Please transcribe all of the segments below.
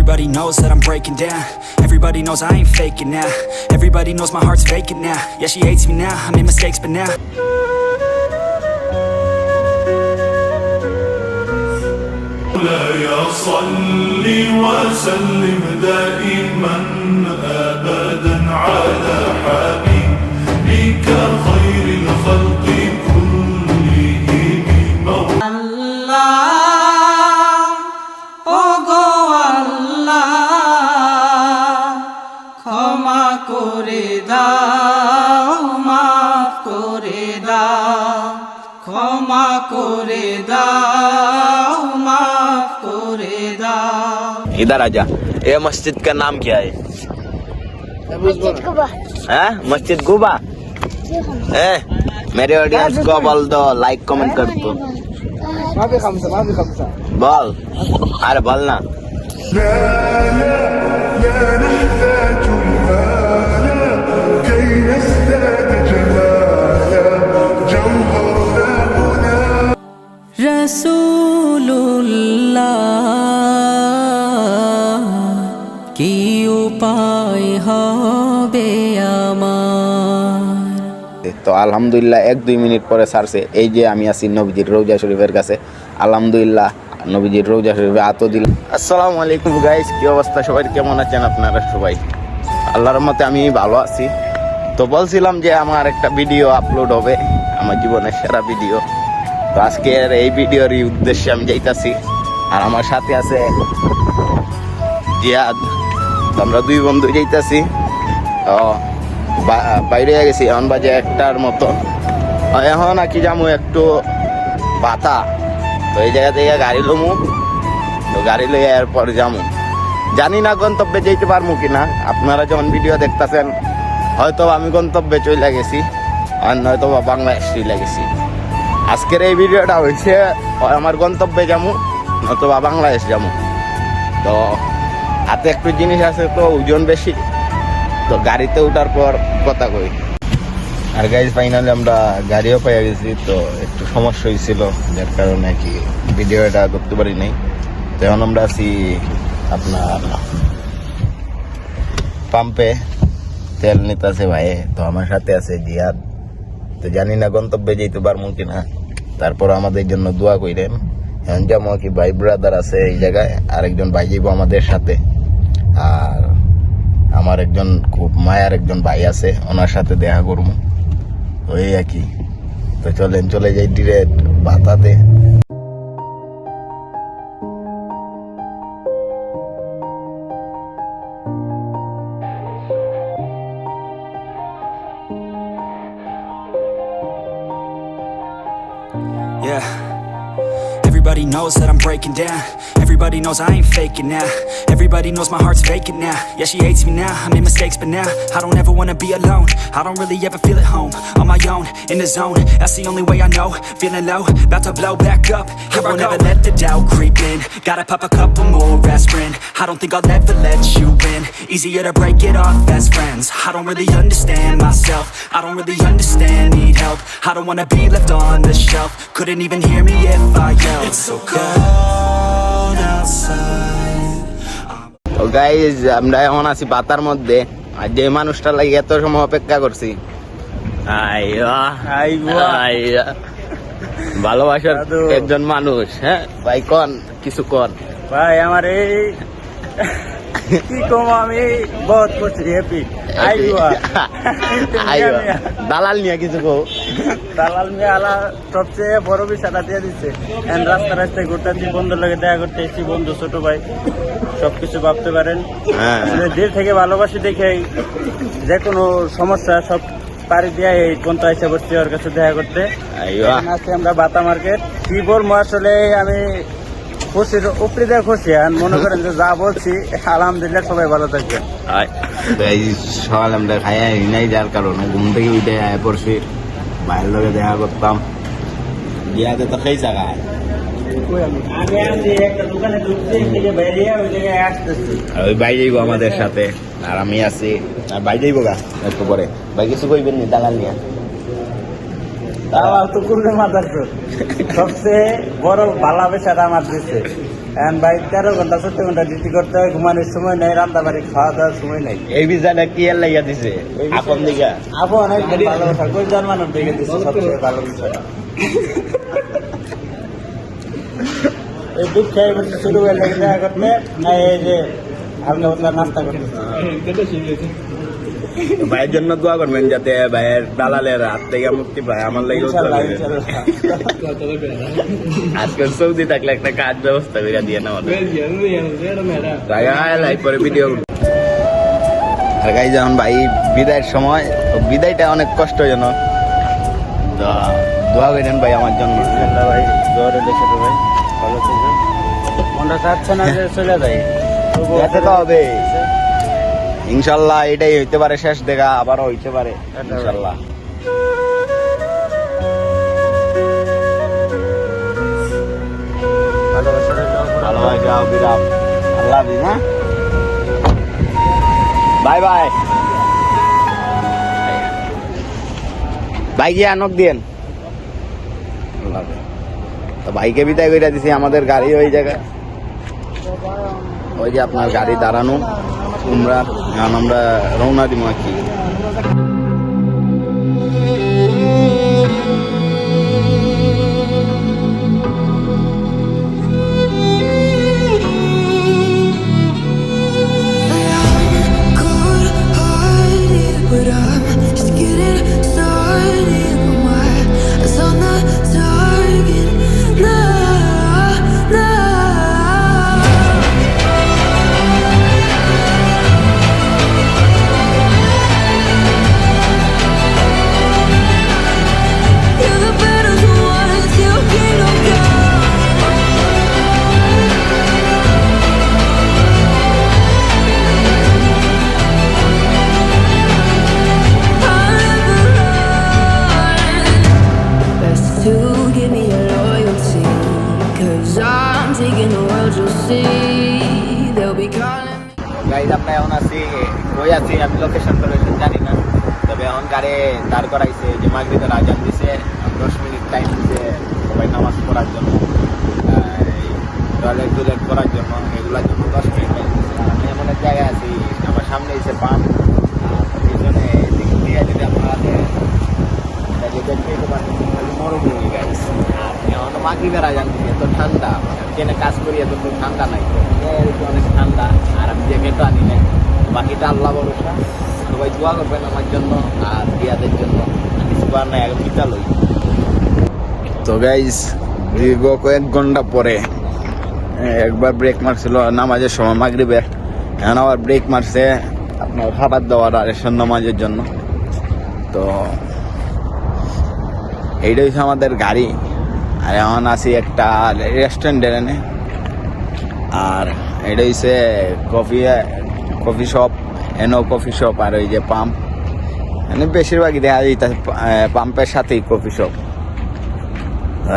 Everybody knows that I'm breaking down. Everybody knows I ain't faking now. Everybody knows my heart's vacant now. Yeah, she hates me now, I made mistakes but now مولاي صل وسلم دائما أبدا على حبيبك خير الخلق كلهم আল্লাহ ও গো আল্লাহ ক্ষমা করে দাও মাফ করে দাও ক্ষমা করে দাও माफ करे दाओ। इधर आजा। ये मस्जिद का नाम क्या है? मस्जिद गुबा। हैं? मस्जिद गुबा। मेरे ऑडियंस को बोल दो, लाइक कमेंट कर दो। बोल, अरे बोल ना। রসুল্লাহ কি উপায় হবে আমার। তো আলহামদুলিল্লাহ 1-2 মিনিট পরে ছাড়ছে। এই যে আমি আছি নবীজির রওজা শরীফের কাছে। আলহামদুলিল্লাহ নবীজির রওজা শরীফে আতো দিলাম। আসসালামু আলাইকুম গাইস, কি অবস্থা সবাই, কেমন আছেন আপনারা সবাই? আল্লাহর রহমতে আমি ভালো আছি। তো বলছিলাম যে আমার একটা ভিডিও আপলোড হবে, আমার জীবনের সেরা ভিডিও। তো আজকের এই ভিডিওর উদ্দেশ্যে আমি যাইতাছি, আর আমার সাথে আছে জিয়াদ। তো আমরা 2 বন্ধু যাইতাছি। বাইরে গেছি, এখন বাজে 1টার মতো। এখন আর কি যাবো একটু বাতা। তো এই জায়গা থেকে গাড়ি লমু, তো গাড়ি লইয়া এরপর যাবো। জানি না গন্তব্যে যেতে পারবো কিনা। আপনারা যখন ভিডিও দেখতেছেন হয়তো আমি গন্তব্যে চলে গেছি, আর নয়তো বা বাংলাদেশ চলে গেছি। আজকের এই ভিডিওটা হয়েছে আমার গন্তব্যে যাবো নয়তো বা বাংলাদেশ যাবো। তো হাতে একটু জিনিস আছে, তো ওজন বেশি, তো গাড়িতে ওঠার পর কথা কই। আর গাইজ ফাইনালি আমরা গাড়িও পেয়ে গেছি। তো একটু সমস্যা হয়েছিল, যার কারণে কি ভিডিওটা করতে পারি নাই। তো এখন আমরা আছি আপনার পাম্পে, তেল নিতেছে ভাই। তো আমার সাথে আছে জিয়াদ। তো জানি না গন্তব্যে যেতে পারবো কিনা, তারপর আমাদের জন্য দোয়া কইরেন। এখন যেমন কি ভাই ব্রাদার আছে এই জায়গায়, আরেকজন ভাই যাইব আমাদের সাথে। আর আমার একজন খুব মায়ার একজন ভাই আছে, ওনার সাথে দেখা করবো। তো এই আর কি। তো চলেন চলে যাই direct বাতাতে। Yeah. Everybody knows that I'm breaking down. Everybody knows I ain't faking now. Everybody knows my heart's vacant now. Yeah, she hates me now, I made mistakes but now I don't ever wanna be alone. I don't really ever feel at home. On my own, in the zone, that's the only way I know. Feeling low, about to blow back up. Here I won't ever let the doubt creep in. Gotta pop a couple more aspirin. I don't think I'll ever let you in. Easier to break it off best friends. I don't really understand myself, I don't really understand, need help. I don't wanna be left on the shelf. Couldn't even hear me if I yelled. It's so cold outside. তো guys আমরা এখন আছি বাতার মধ্যে, আর যে মানুষটা লাগে এত সময় অপেক্ষা করছি, ভালোবাসার একজন মানুষ। হ্যাঁ ভাই, কন কিছু কন ভাই। আমার এই কি কম, আমি বহুত খুশি, হ্যাপি। দালাল নিয়ে কিছু কো। দালাল নিয়ে আলা সবচেয়ে বড় বিষয়টা দিয়ে দিচ্ছে। রাস্তায় ঘুরতে বন্ধুর লগে দেখা করতে এসেছি, বন্ধু ছোট ভাই, সবকিছু ভাবতে পারেন। দিল থেকে ভালোবাসি দেখে যে কোনো সমস্যা সব পাড়ি দিয়ে এই পন্থা এসে করছি ওর কাছে দেখা করতে। আজকে আমরা বাতা মার্কেট, কি বলবো আসলে আমি খুশির উপরে দিয়ে খুশি। আর মনে করেন যে যা বলছি আলহামদুলিল্লাহ, সবাই ভালো থাকবে। এই সকাল আমরা খাইয়া নাই, যার কারণে ঘুম থেকে উঠে আয় পড়ছি, ভাইয়ের লগে দেখা করতাম। গিয়াতে তো সেই জায়গায় ওই ভাই যাইব আমাদের সাথে, আর আমি আছি। আর ভাই যাইব গা একটু পরে। ভাই কিছু কইবেন নি দালাল নিয়ে? দালাল তো করলে মাথার সবচেয়ে বড় ভালোবাসাটা আমার দিচ্ছে। এখন ভাই 13 ঘন্টা 14 ঘন্টা ডিউটি করতে হয়, ঘুমানোর সময় নেই, রান্না বাড়ি খাওয়া দাওয়ার সময় নেই। এই ভিসাটা কি এর লাইয়া দিছে আপন দিকা? আপু অনেক ভালো কথা, কই জার্মানের দিকে দিচ্ছে সবচেয়ে ভালো বিষয়। এই দুধ খেয়ে বসে শুরু হয়ে লেগে দেখা করতে, এই যে হালকা পাতলা নাস্তা করতে। ভাইয়ের জন্য দোয়া করবেন যাতে ভাইয়ের দালালের হাত থেকে মুক্তি পায়। আমার লাগে ইনশাআল্লাহ, ইনশাআল্লাহ। আজকাল সৌদি থাকলে একটা কাজ ব্যবস্থা করে দিয়ে না আমাদের লাইক করে ভিডিও। আর গাই যখন ভাই বিদায়ের সময়, তো বিদায়টা অনেক কষ্টজনক, তো দোয়া করেন ভাই আমার জন্য। ইনশাআল্লাহ ভাই, দোয়া রইল ছোট ভাই, ভালো থাকবেন। মনটা চাচ্ছে না যে চলে যায়, যেতে তো হবে ইনশাল্লাহ। এটাই হইতে পারে শেষ দেখা, আবারও হইতে পারে ইনশাল্লাহ। ভালোবাসা বিরাম, আল্লাহ হাফিজ। হ্যাঁ, বাই বাই। ভাই গিয়ে আনক দিয়েন। আল্লাহ হাফিজ। তো ভাইকে বিদায় করে দিছি, আমাদের গাড়ি ওই জায়গায়, ওই যে আপনার গাড়ি দাঁড়ানো। আমরা রওনা দিব আর কি। But I'm just getting started. My eyes on the target. Nah, nah. You're the better ones. You can't go. Best to give me your loyalty, 'cause I'm taking the world, you'll see. They'll be calling me. Guys আমরা এখন আছি, কই আছি আমি location তো জানি না, তবে এখন গাড়ি দাঁড় করাইছে যে মাগরিবের আজান দিছে, 10 মিনিট টাইম দিছে সবাই নামাজ পড়ার জন্য, টয়লেট টয়লেট করার জন্য, এগুলোর জন্য 10 মিনিট টাইম দিছে। আর আমি এমন এক জায়গায় আছি, আমার সামনে এসে পাম্প, আর পিছনে দিক দিয়ে যদি আপনারা দেখতে পারেন মরুভূমি গাইজ। আর এখন মাগরিবের আজান দিছে, এত ঠান্ডা, ট্রেনে কাজ করি এত তো ঠান্ডা নাই, অনেক ঠান্ডা। আর আমি জ্যাকেটও আনি নাই, বাকিটা আল্লাহ ভরসা। সবাই দোয়া করবেন আমার জন্য আর রিয়াদের জন্য। আমি সুপার নাই, আগে পিতা লই। তো গাইজ দীর্ঘ কয়েক ঘন্টা পরে একবার ব্রেক মারছিল নামাজের সময় মাগরিবে, এখন আবার ব্রেক মারছে আপনার খাবার দাবার আর এসব নামাজের জন্য। তো এইটা হচ্ছে আমাদের গাড়ি। আর এখন আছি একটা রেস্টুরেন্টের এনে, আর এটা হচ্ছে কফি শপ, এনো কফি শপ, আর ওই যে পাম্প, মানে বেশিরভাগই দেখা যায় পাম্পের সাথেই কফি শপ।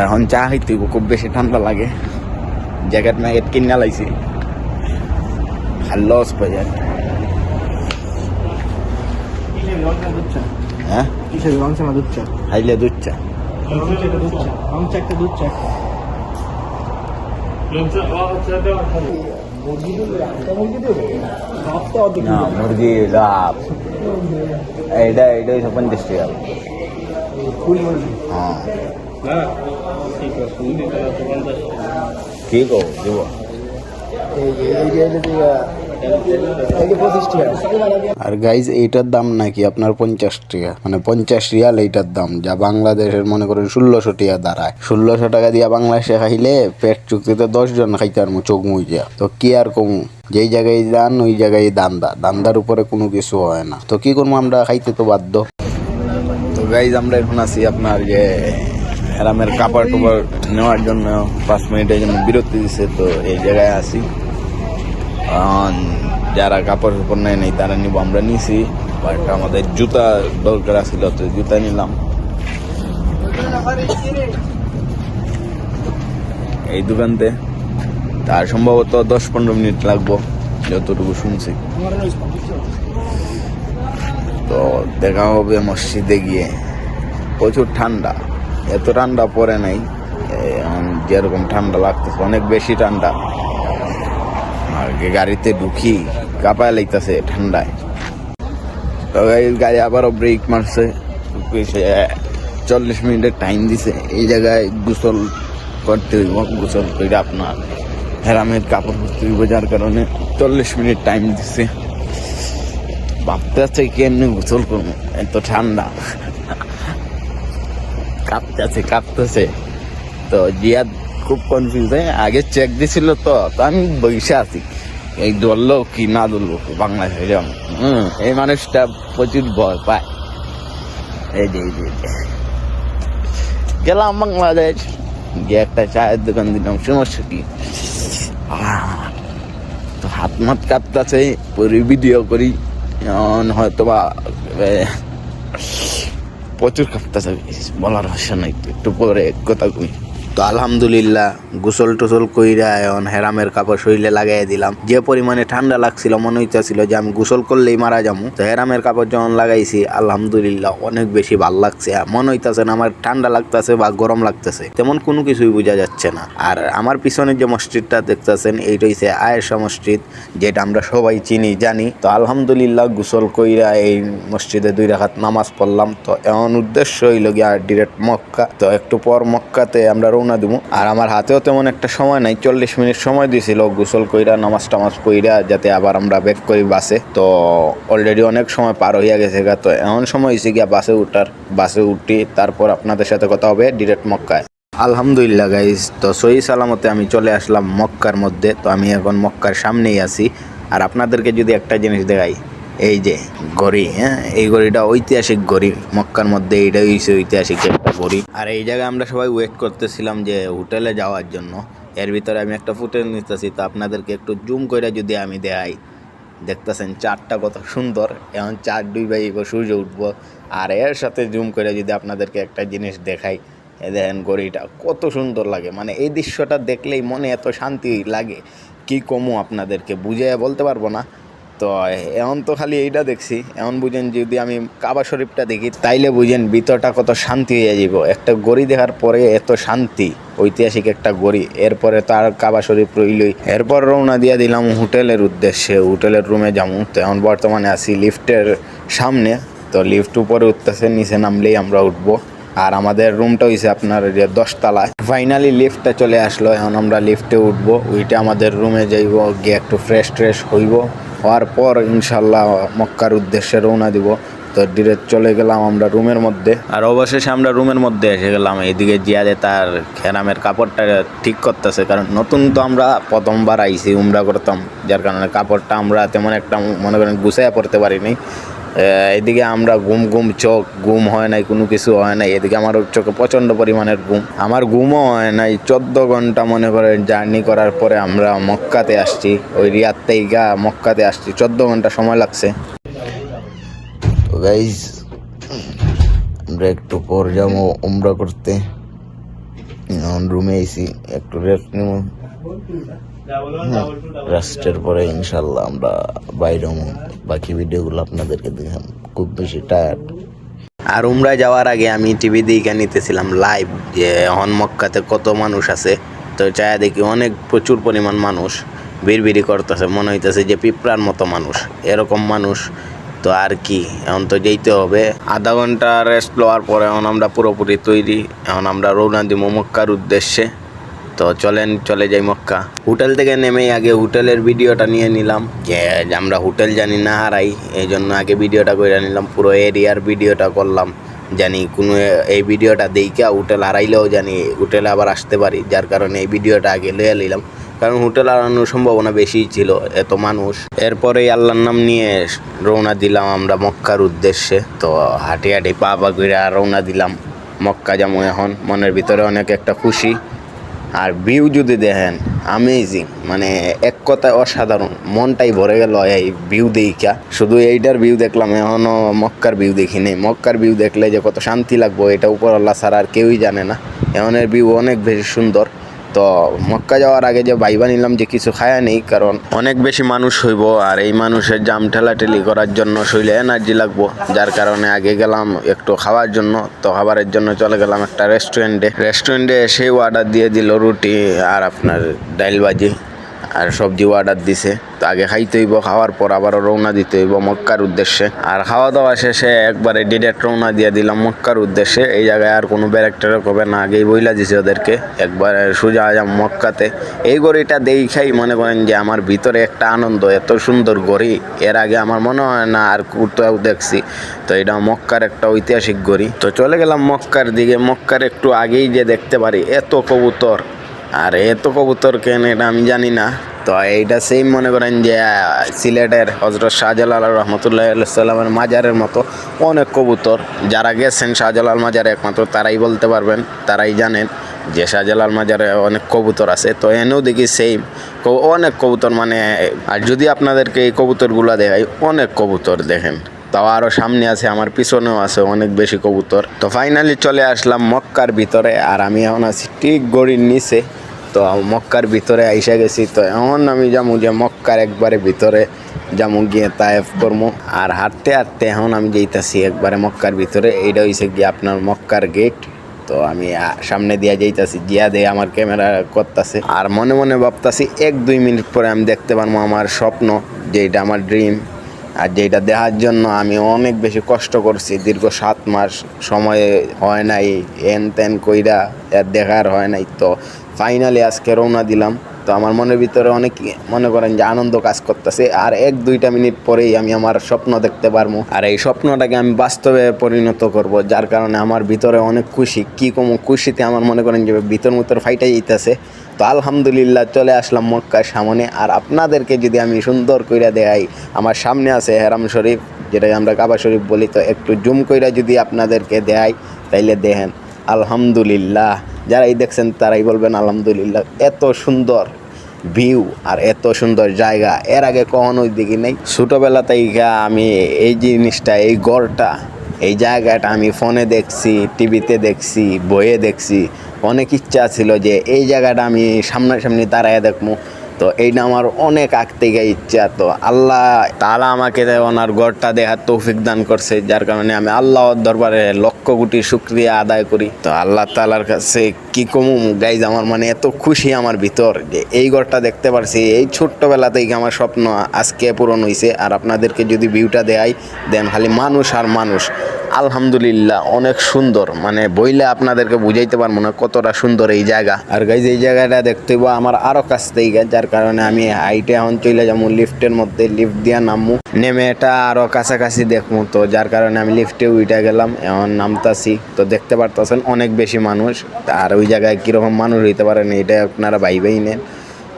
এখন চা খাইতে খুব বেশি ঠান্ডা লাগে, জ্যাকেট ম্যাকেট কিনে লাইছি, আর লস পাই যায়। হ্যাঁ, হাইলে দুধ চা, না মুরগি লাভ, এইটা হচ্ছে 50 টাকা। হ্যাঁ, কি কো দিব? আর গাইজ এইটার দাম নাকি আপনার 50 টাকা, মানে 50 রিয়াল এইটার দাম, যা বাংলাদেশের মনে করেন 1600 টাকা দাঁড়ায়। 1600 টাকা দিয়া বাংলাদেশে খাইলে পেট চুক্তিতে 10 জন খাইতে আর চোখ মুইয়া। তো কি আর কমু, যেই জায়গায় যান ওই জায়গায় দান্দার উপরে কোনো কিছু হয় না। তো কি করবো, আমরা খাইতে তো বাধ্য। তো গাইজ আমরা এখন আছি আপনার যে আরামের কাপড় টুপড় নেওয়ার জন্য 5 মিনিটের জন্য বিরতি দিছে। তো এই জায়গায় আছি, যারা কাপড় চোপড় নেয় নেই তারা নিব, আমরা নিছি। বাট আমাদের জুতা দরকার ছিল, তো জুতা নিলাম এই দোকানতে। তার সম্ভবত 10-15 মিনিট লাগবো যতটুকু শুনছি। তো দেখা হবে মসজিদে গিয়ে। প্রচুর ঠান্ডা, এত ঠান্ডা পড়ে নাই, যেরকম ঠান্ডা লাগতেছে অনেক বেশি ঠান্ডা। আর গাড়িতে ঢুকি কাঁপায় লাইতেছে ঠান্ডায়। তো গাড়ি আবারও ব্রেক মারছে, 40 মিনিটের টাইম দিছে। এই জায়গায় গোসল করতে হইব, গোসল করে আপনার হেরামের কাপড় পরতে হইব, যার কারণে 40 মিনিট টাইম দিছে। ভাবতে আছে কেমনি গোসল করবো, এত ঠান্ডা, কাঁপতেছে। তো জিয়াদ খুব কনফিউজ হয়, আগে চেক দিছিল তো আমি বসে আছি, এই ধরলো কি না ধরলো বাংলাদেশে যেমন। এই মানুষটা প্রচুর ভয় পায়। এই যে গেলাম বাংলাদেশ, গিয়ে একটা চায়ের দোকান দিলাম, সমস্যা কি। তো হাত মাত কাঁপতেছে, পরে ভিডিও করি, হয়তো বা প্রচুর কাঁপতেছে, বলার ভাষা নাই। একটু পরে কথা কই। তো আলহামদুলিল্লাহ গোসল টোসল কইরা এখন হেরামের কাপড় শরীরে লাগাই দিলাম। যে পরিমাণে ঠান্ডা লাগছিল, মনে হইতেছিল যে আমি গোসল করলেই মারা যাবো। তো হেরামের কাপড় যখন লাগাইছি আলহামদুলিল্লাহ অনেক বেশি ভালো লাগছে। মনে হইতেছে না আমার ঠান্ডা লাগতেছে বা গরম লাগতেছে, তেমন কোনো কিছুই বোঝা যাচ্ছে না। আর আমার পিছনে যে মসজিদটা দেখতেছেন, এইটা হচ্ছে আয়েশা মসজিদ, যেটা আমরা সবাই চিনি জানি। তো আলহামদুলিল্লাহ গোসল কইরা এই মসজিদে 2 রাকাত নামাজ পড়লাম। তো এমন উদ্দেশ্য হইল গিয়া ডিরেক্ট মক্কা। তো একটু পর মক্কাতে আমরা রওনা দিব। আর আমার হাতেও তেমন একটা সময় নাই, 40 মিনিট সময় দিয়েছিল গোসল কইরা নামাজ টামাজ কইরা, যাতে আবার আমরা ব্যাক করি বাসে। তো অলরেডি অনেক সময় পার হইয়া গেছে গা। তো এমন সময় হয়েছে গিয়া বাসে উঠি, তারপর আপনাদের সাথে কথা হবে ডিরেক্ট মক্কায়। আলহামদুলিল্লাহ গাইজ, তো সহি সালামতে আমি চলে আসলাম মক্কার মধ্যে। তো আমি এখন মক্কার সামনেই আছি। আর আপনাদেরকে যদি একটা জিনিস দেখাই, এই যে ঘড়ি, এই ঘড়িটা ঐতিহাসিক ঘড়ি মক্কার মধ্যে, এইটা হচ্ছে ঐতিহাসিক একটা ঘড়ি। আর এই জায়গায় আমরা সবাই ওয়েট করতেছিলাম যে হোটেলে যাওয়ার জন্য। এর ভিতরে আমি একটা ফুটেজ নিতেছি, তো আপনাদেরকে একটু জুম করে যদি আমি দেখাই, দেখতেছেন চাঁদটা কত সুন্দর। এখন চাঁদ ডুবাইব, সূর্য উঠবো। আর এর সাথে জুম করে যদি আপনাদেরকে একটা জিনিস দেখাই, দেখেন ঘড়িটা কত সুন্দর লাগে। মানে এই দৃশ্যটা দেখলেই মনে এত শান্তি লাগে, কি কমু আপনাদেরকে বুঝে বলতে পারবো না। তো এখন তো খালি এইটা দেখছি, এখন বুঝেন যদি আমি কাবা শরীফটা দেখি, তাইলে বুঝেন ভিতরটা কত শান্তি হয়ে যাব। একটা গড়ি দেখার পরে এত শান্তি, ঐতিহাসিক একটা গড়ি। এরপরে তো আর কাবা শরীফ রইলই। এরপর রওনা দিয়ে দিলাম হোটেলের উদ্দেশ্যে, হোটেলের রুমে যাবো। তো এখন বর্তমানে আছি লিফটের সামনে। তো লিফট উপরে উঠতেছে, নিচে নামলেই আমরা উঠবো। আর আমাদের রুমটা হয়েছে আপনার 10 তলায়। ফাইনালি লিফটটা চলে আসলো, এখন আমরা লিফটে উঠবো, ওইটা আমাদের রুমে যাইব, গিয়ে একটু ফ্রেশ হইব। হওয়ার পর ইনশাল্লাহ মক্কার উদ্দেশ্যে রওনা দিব। তো ডিরেক্ট চলে গেলাম আমরা রুমের মধ্যে। আর অবশেষে আমরা রুমের মধ্যে এসে গেলাম। এইদিকে জিয়াদে তার হেরামের কাপড়টা ঠিক করতেছে, কারণ নতুন তো আমরা প্রথমবার আইছি, উমরা করতাম, যার কারণে কাপড়টা আমরা তেমন একটা মনে করেন গুছাইয়া পড়তে পারিনি। এদিকে আমরা চোখ ঘুম হয় নাই, কোনো কিছু হয় নাই। এদিকে আমার চোখে প্রচণ্ড পরিমাণের ঘুম, আমার ঘুমও হয় নাই। 14 ঘন্টা মনে করেন জার্নি করার পরে আমরা মক্কাতে আসছি। ওই রিয়াদ থেকে মক্কাতে আসছি, 14 ঘন্টা সময় লাগছে। তো গাইজ আমরা একটু পর যাবো উমরা করতে। রুমে এসি, একটু রেস্ট নেব। রেস্টের পরে ইনশাল্লাহ আমরা বাইরে বাকি ভিডিওগুলো আপনাদেরকে দেখাম। খুব বেশি টায়ার্ড। আর উমরায় যাওয়ার আগে আমি টিভি দেখে নিতেছিলাম লাইভ যে এখন মক্কাতে কত মানুষ আছে। তো চায়া দেখি প্রচুর পরিমাণ মানুষ বিড়বিড়ি করতেছে, মনে হইতেছে যে পিঁপড়ার মতো মানুষ, এরকম মানুষ। তো আর কি, এখন তো যেতে হবে। আধা ঘন্টা রেস্ট লওয়ার পরে এখন আমরা পুরোপুরি তৈরি। এখন আমরা রওনা দিব মক্কার উদ্দেশ্যে। তো চলে যাই মক্কা। হোটেল থেকে নেমেই আগে হোটেলের ভিডিওটা নিয়ে নিলাম, যে আমরা হোটেল জানি না হারাই, এই জন্য আগে ভিডিওটা করে নিলাম। পুরো এরিয়ার ভিডিওটা করলাম, জানি কোনো এই ভিডিওটা দেখে হোটেল হারাইলেও জানি হোটেলে আবার আসতে পারি, যার কারণে এই ভিডিওটা আগে লয়ে নিলাম। কারণ হোটেল হারানোর সম্ভাবনা বেশি ছিল, এত মানুষ। এরপরেই আল্লাহর নাম নিয়ে রওনা দিলাম আমরা মক্কার উদ্দেশ্যে। তো হাঁটি পা করে রওনা দিলাম মক্কা যাবো। এখন মনের ভিতরে অনেক একটা খুশি। আর ভিউ যদি দেখেন আমেজিং, মানে এক কথায় অসাধারণ, মনটাই ভরে গেল এই ভিউ দেখা। শুধু এইটার ভিউ দেখলাম, এখনও মক্কার ভিউ দেখিনি। মক্কার ভিউ দেখলে যে কত শান্তি লাগবো এটা উপরওয়ালা ছাড়া আর কেউই জানে না। এখনের ভিউ অনেক বেশি সুন্দর। তো মক্কা যাওয়ার আগে যে ভাইবা নিলাম যে কিছু খায়া নেই, কারণ অনেক বেশি মানুষ হইব। আর এই মানুষের জাম ঠেলাঠেলি করার জন্য শরীরে এনার্জি লাগবো, যার কারণে আগে গেলাম একটু খাওয়ার জন্য। তো খাবারের জন্য চলে গেলাম একটা রেস্টুরেন্টে এসে অর্ডার দিয়ে দিল রুটি আর আপনার ডাইল ভাজি। আর সবজি অর্ডার দিছে। তো আগে খাইতে হইব, খাওয়ার পর আবারও রওনা দিতে হইব মক্কার উদ্দেশ্যে। আর খাওয়া দাওয়া শেষে একবারে ডিরেক্ট রওনা দিয়ে দিলাম মক্কার উদ্দেশ্যে। এই জায়গায় আর কোনো ব্যারেক্টারে হবে না, আগেই বইলা দিছে ওদেরকে, একবারে সোজা যাম মক্কাতে। এই ঘড়িটা দেখাই মনে করেন যে আমার ভিতরে একটা আনন্দ, এত সুন্দর ঘড়ি এর আগে আমার মনে হয় না আর কোথাও দেখছি। তো এটা মক্কার একটা ঐতিহাসিক ঘড়ি। তো চলে গেলাম মক্কার দিকে। মক্কার একটু আগেই যে দেখতে পারি এত কবুতর, আর এত কবুতর কেন এটা আমি জানি না। তো এইটা সেম মনে করেন যে সিলেটের হজরত শাহজালাল রহমতুল্লাহ সাল্লামের মাজারের মতো অনেক কবুতর। যারা গেছেন শাহজালাল মাজারে একমাত্র তারাই বলতে পারবেন, তারাই জানেন যে শাহজালাল মাজারে অনেক কবুতর আছে। তো এনেও দেখি সেম অনেক কবুতর, মানে আর যদি আপনাদেরকে এই কবুতরগুলো দেখাই, অনেক কবুতর দেখেন। তাও আরও সামনে আছে, আমার পিছনেও আছে অনেক বেশি কবুতর। তো ফাইনালি চলে আসলাম মক্কার ভিতরে, আর আমি এখন আছি ঠিক গড়ির নিচে। তো মক্কার ভিতরে আইসা গেছি। তো এখন আমি যাবো যে মক্কার একবারে ভিতরে যাবো, গিয়ে তায়েফ করবো। আর হাঁটতে হাঁটতে এখন আমি যাইতাছি একবারে মক্কার ভিতরে। এইটা হইছে গিয়ে আপনার মক্কার গেট। তো আমি সামনে দিয়া যাইতাছি, গিয়া দিয়ে আমার ক্যামেরা করতেছে, আর মনে মনে ভাবতাছি 1-2 মিনিট পরে আমি দেখতে পারবো আমার স্বপ্ন, যেটা আমার ড্রিম, আর যেটা দেখার জন্য আমি অনেক বেশি কষ্ট করছি। দীর্ঘ 7 মাস সময় হয় নাই, এন তেন কইরা এর দেখার হয় নাই। তো ফাইনালি আজকে রওনা দিলাম। তো আমার মনের ভিতরে অনেক মনে করেন যে আনন্দ কাজ করতেছে। আর 1-2টা মিনিট পরেই আমি আমার স্বপ্ন দেখতে পারবো, আর এই স্বপ্নটাকে আমি বাস্তবে পরিণত করব। যার কারণে আমার ভিতরে অনেক খুশি, কি কম খুশিতে আমার মনে করেন যে ভিতর ফাইটাই যেতেছে। তো আলহামদুলিল্লাহ চলে আসলাম মক্কার সামনে। আর আপনাদেরকে যদি আমি সুন্দর কইরা দেখাই, আমার সামনে আছে হেরাম শরীফ, যেটাকে আমরা কাবা শরীফ বলি। তো একটু জুম কইরা যদি আপনাদেরকে দেখাই, তাইলে দেখেন আলহামদুলিল্লাহ। যারাই দেখছেন তারাই বলবেন আলহামদুলিল্লাহ। এত সুন্দর ভিউ আর এত সুন্দর জায়গা এর আগে কখনোই দেখি নাই। ছোটোবেলাতেই আমি এই জিনিসটা, এই গড়টা, এই জায়গাটা আমি ফোনে দেখছি, টিভিতে দেখছি, বইয়ে দেখছি। অনেক ইচ্ছা ছিল যে এই জায়গাটা আমি সামনাসামনি দাঁড়ায় দেখবো। তো এইটা আমার অনেক আগ থেকে ইচ্ছা। তো আল্লাহ তাআলা আমাকে ওনার গড়টা দেখার তৌফিক দান করছে, যার কারণে আমি আল্লাহর দরবারে লক্ষ কোটি শুকরিয়া আদায় করি। তো আল্লাহ তাআলার কাছে কি কমু গাইজ, আমার মানে এত খুশি আমার ভিতর যে এই গড়টা দেখতে পারছি। এই ছোট্টবেলা থেকে আমার স্বপ্ন আজকে পূরণ হয়েছে। আর আপনাদেরকে যদি ভিউটা দেখাই, দেন খালি মানুষ আর মানুষ। আলহামদুলিল্লাহ অনেক সুন্দর, মানে বইলে আপনাদেরকে বুঝাইতে পারবো না কতটা সুন্দর এই জায়গা। আর গাইজ এই জায়গাটা দেখতে হইব আমার আরও কাছ থেকে, যার কারণে আমি হাইটে এখন চলে যাবো লিফটের মধ্যে, লিফট দিয়া নামবো, নেমে এটা আরও কাছাকাছি দেখবো। তো যার কারণে আমি লিফটে উঠে গেলাম, এখন নামতাছি। তো দেখতে পারতেছেন অনেক বেশি মানুষ, আর ওই জায়গায় কীরকম মানুষ হইতে পারেন এটা আপনারা ভাইবেই নেন।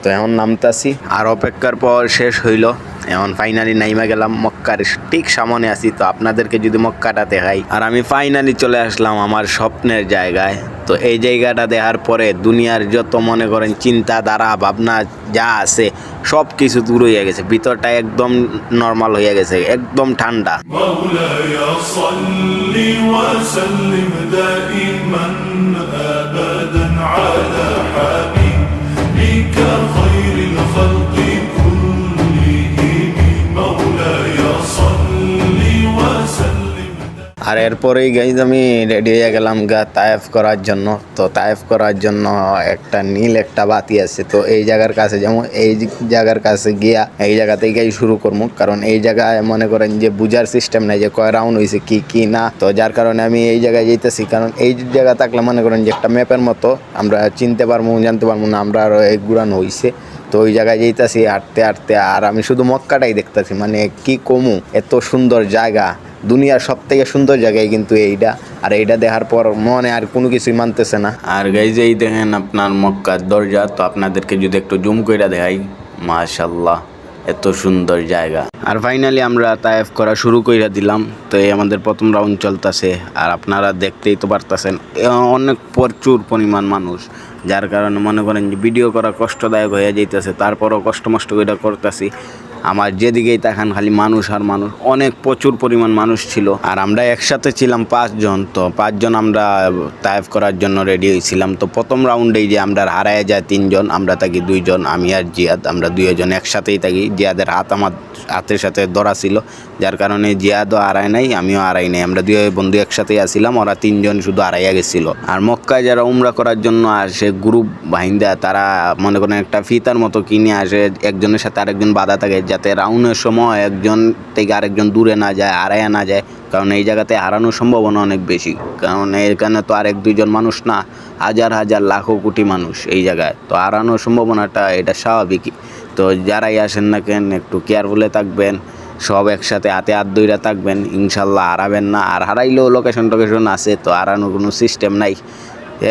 তো এখন নামতাছি, আর অপেক্ষার পর শেষ হইল। এখন ফাইনালি নাইমা গেলাম, মক্কার ঠিক সামনে আছি। তো আপনাদেরকে যদি মক্কাটা দেখাই, আর আমি ফাইনালি চলে আসলাম আমার স্বপ্নের জায়গায়। তো এই জায়গাটা দেখার পরে দুনিয়ার যত মনে করেন চিন্তা ধারা ভাবনা যা আছে সব কিছু দূর হয়ে গেছে, ভিতরটা একদম নর্মাল হয়ে গেছে, একদম ঠান্ডা। مولاي صل وسلم دائما أبدا على حبيبك خير الخلق كلهم مولاي صل وسلم. আর এরপরেই গাইজ আমি রেডি হয়ে গেলাম তায়েফ করার জন্য। তো তায়েফ করার জন্য একটা নীল একটা বাতি আছে। তো এই জায়গার কাছে যেমন এই জায়গার কাছে গিয়া এই জায়গা থেকেই শুরু করবো, কারণ এই জায়গায় মনে করেন যে বুঝার সিস্টেম নাই যে কয় রাউন্ড হয়েছে কি না। তো যার কারণে আমি এই জায়গায় যেতেছি, কারণ এই জায়গা থাকলে মনে করেন যে একটা ম্যাপের মতো আমরা চিনতে পারবো, জানতে পারবো না আমরা আরও এক ঘুরানো হয়েছে। তো ওই জায়গায় যেতেছি হাঁটতে হাঁটতে, আর আমি শুধু মক্কাটাই দেখতেছি, মানে কি কমু, এত সুন্দর জায়গা, দুনিয়ার সব থেকে সুন্দর জায়গায় কিন্তু এইটা। আর এইটা দেখার পর মনে আর কোনো কিছুই মানতেছে না। আর গাইজ এই দেখেন আপনার মক্কার দরজা। তো আপনাদেরকে যদি একটু জুম করে দেখাই, মাশাআল্লাহ এত সুন্দর জায়গা। আর ফাইনালি আমরা তায়েফ করা শুরু করে দিলাম। তো এই আমাদের প্রথম রাউন্ড চলতেছে, আর আপনারা দেখতেই তো পারতেছেন অনেক প্রচুর পরিমাণ মানুষ, যার কারণে মনে করেন যে ভিডিও করা কষ্টদায়ক হয়ে যাইতেছে। তারপরও কষ্ট করে করতেছি। আমার যেদিকেই তাকান খালি মানুষ আর মানুষ, অনেক প্রচুর পরিমাণ মানুষ ছিল। আর আমরা একসাথে ছিলাম 5 জন। তো 5 জন আমরা তায়েফ করার জন্য রেডি হয়েছিলাম। তো প্রথম রাউন্ডেই যে আমরা হারায় যায় 3 জন, আমরা থাকি 2 জন, আমি আর জিয়াদ, আমরা 2 জন একসাথেই থাকি। জিয়াদের হাত আমার হাতের সাথে ধরা ছিল, যার কারণে জিয়াদও হারায় নাই, আমিও হারাই নাই। আমরা দুই বন্ধু একসাথেই আসছিলাম, ওরা 3 জন শুধু হারাইয়া গেছিল। আর মক্কায় যারা উমরা করার জন্য আসে গ্রুপ বাহিন্দা, তারা মনে করেন একটা ফিতার মতো কিনে আসে, একজনের সাথে আরেকজন বাধা থাকে, যাতে রাউন্ডের সময় একজন থেকে আরেকজন দূরে না যায়, হারাইয়া না যায়। কারণ এই জায়গাতে হারানোর সম্ভাবনা অনেক বেশি, কারণ এখানে তো আর 1-2 জন মানুষ না, হাজার হাজার লাখো কোটি মানুষ এই জায়গায়, তো হারানোর সম্ভাবনাটা এটা স্বাভাবিকই। তো যারাই আসেন না কেন একটু কেয়ারফুলে থাকবেন, সব একসাথে হাতে হাত ধইরা থাকবেন, ইনশাল্লাহ হারাবেন না। আর হারাইলেও লোকেশন আছে, তো হারানোর কোনো সিস্টেম নাই,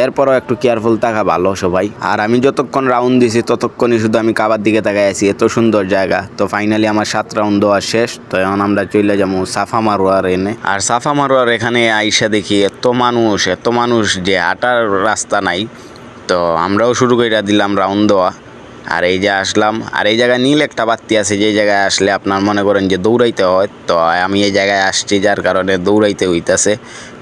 এরপরও একটু কেয়ারফুল থাকা ভালো সবাই। আর আমি যতক্ষণ রাউন্ড দিছি ততক্ষণই শুধু আমি কাবার দিকে তাকাই আছি, এত সুন্দর জায়গা। তো ফাইনালি আমার 7 রাউন্ড দেওয়া শেষ, তো এখন আমরা চলে যাবো সাফা মারোয়ার এনে। আর সাফা মারোয়ার এখানে আইসা দেখি এত মানুষ যে হাঁটার রাস্তা নাই, তো আমরাও শুরু করে দিলাম রাউন্ড দেওয়া। আর এই যে আসলাম, আর এই জায়গায় নীল একটা বাতি আছে, যে জায়গায় আসলে আপনার মনে করেন যে দৌড়াইতে হয়, তো আমি এই জায়গায় আসছি যার কারণে দৌড়াইতে হইতাছে।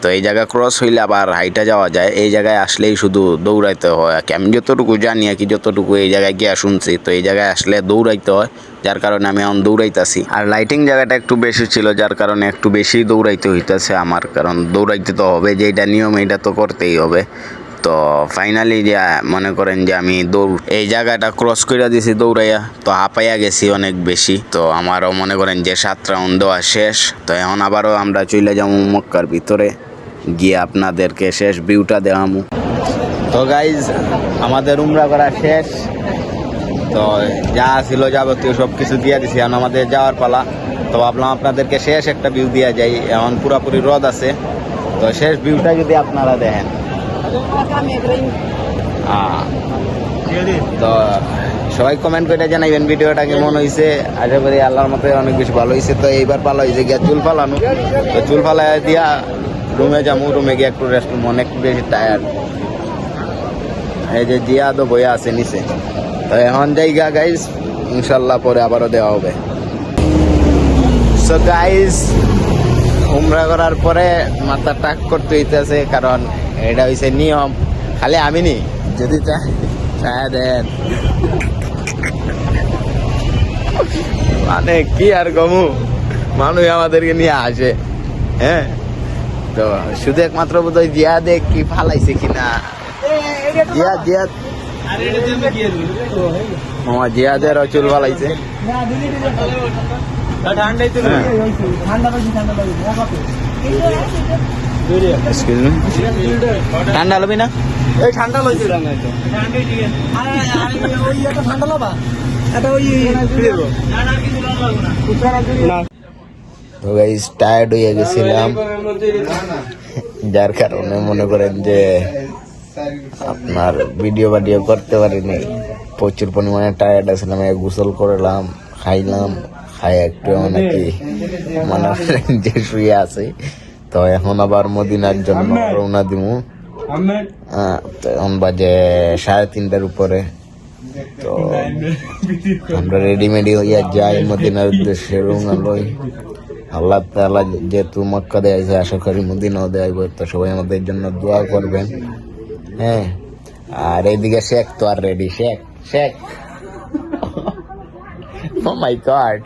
তো এই জায়গা ক্রস হইলে আবার হাইটা যাওয়া যায়, এই জায়গায় আসলেই শুধু দৌড়াইতে হয় আর কি। আমি যতটুকু জানি আর কি, যতটুকু এই জায়গায় গিয়া শুনছি, তো এই জায়গায় আসলে দৌড়াইতে হয়, যার কারণে আমি এখন দৌড়াইতাছি। আর লাইটিং জায়গাটা একটু বেশি ছিল, যার কারণে একটু বেশি দৌড়াইতে হইতাছে আমার, কারণ দৌড়াইতে তো হবে, যেটা নিয়ম এটা তো করতেই হবে। তো ফাইনালি যে মনে করেন যে আমি এই জায়গাটা ক্রস করে দিয়েছি দৌড়াইয়া, তো হাঁপাইয়া গেছি অনেক বেশি। তো আমারও মনে করেন যে 7 রাউন্ড দেওয়া শেষ, তো এখন আবারও আমরা চলে যাবো মক্কার ভিতরে গিয়ে আপনাদেরকে শেষ ভিউটা দেখামু। তো গাইজ আমাদের উমরা করা শেষ, তো যা ছিল যাবতীয় সব কিছু দিয়ে দিছি, এখন আমাদের যাওয়ার পালা। তো ভাবলাম আপনাদেরকে শেষ একটা ভিউ দিয়া যাই, এখন পুরাপুরি রোদ আছে, তো শেষ ভিউটা যদি আপনারা দেখেন। তো সবাই কমেন্ট করে জানাইবেন ভিডিওটা কেমন হয়েছে। আশা করি আল্লাহর মতো অনেক বেশি ভালো হয়েছে। তো এইবার পালা হয়েছে গিয়া চুল ফালানো, তো চুল ফালাই দিয়া রুমে যাবো, রুমে গিয়ে একটু রেস্ট করবো, অনেক বেশি টায়ার্ড। এই যে জিয়াদও বইয়া আছে নিচে, তো এখন জায়গা গাইজ, ইনশাল্লাহ পরে আবারও দেওয়া হবে। সো গাইজ উমরা করার পরে মাথা টাক করতে হইতেছে, কারণ এটা হইছে নিয়ম। খালি আমি নি যদি দেন মানে কি আর গমু, মানুষ আমাদেরকে নিয়ে আসে। হ্যাঁ, তো শুধু একমাত্র বোধ হয় জিয়াদে কি ফালাইছে কিনা, জিয়াদের চুল ফালাইছে। ঠান্ডা লবি না, ঠান্ডা লইছে ঠান্ডা লবা। তো গাইস টায়ার্ড হয়ে গেছিলাম, যার কারণে মনে করেন যে আপনার ভিডিও করতে পারিনি, প্রচুর পরিমাণে টায়ার্ড আসলাম। গোসল করলাম, খাইলাম, খাই একটু নাকি মানে যে শুয়ে আছে। তো এখন আবার মদিনার জন্য রওনা দিমু, এখন বাজে 3:30টার উপরে। তো আমরা রেডিমেডি হইয়া যাই মদিনার উদ্দেশ্যে রওনা লই। আল্লাহ তাআলা যেহেতু মক্কা দেয়াইছে, আশা করি মদিনাও দেয়াইব, তো সবাই আমাদের জন্য দোয়া করবেন। হ্যাঁ, আর এইদিকে শেখ তো আর ready, Sheikh oh my god,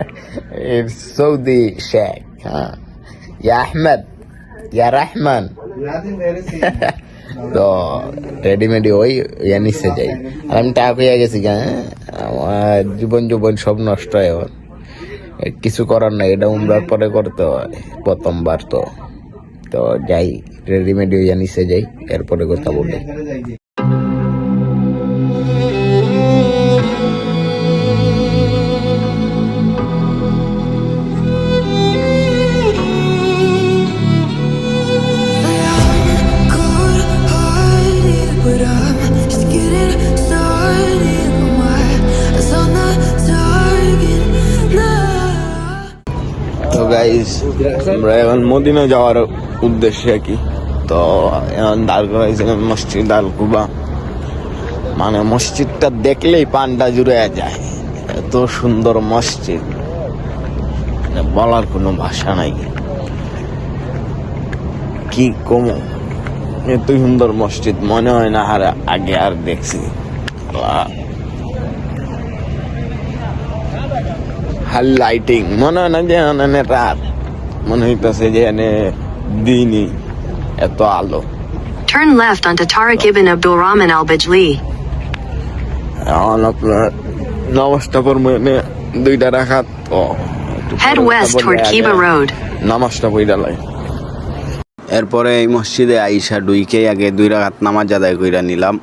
it's Saudi Sheikh, huh? Ya Ahmed, Ya Rahman. তো রেডিমেডি ওই নিচে যাই, আর আমি টাক হয়ে গেছি, আমার জীবন সব নষ্ট হয়। কিছু করার নাই, এটা উমরার পরে করতে হয় প্রথমবার। তো যাই রেডিমেডি হইয়া নিচে যাই, এরপরে কথা বলি। তো গাইস আমরা এখন মদিনা যাওয়ার উদ্দেশ্যে কি, তো এখন দাঁড় করাইছিলাম মসজিদ আল কুবা। মানে মসজিদটা দেখলেই পানটা জুড়ে যায়, এত সুন্দর মসজিদ, বলার কোনো ভাষা নাই। কি কম, এত সুন্দর মসজিদ মনে হয় না আর আগে আর দেখছি। লাইটিং মনে হয় না যে এনে রাত, মনে হইতেছে যে এনে দিনই, এত আলো। Turn left onto Tariq ibn Abdul Rahman al-Bajli. এখন আপনার নামাজটা পড়বো এনে 2টা রাখাত, Head west toward Kiba Road. নামাজটা পড়া লাই। এরপরে এই মসজিদে আইসা ডুইকে আগে 2 রাকাত নামাজ আদায় কইরা নিলাম,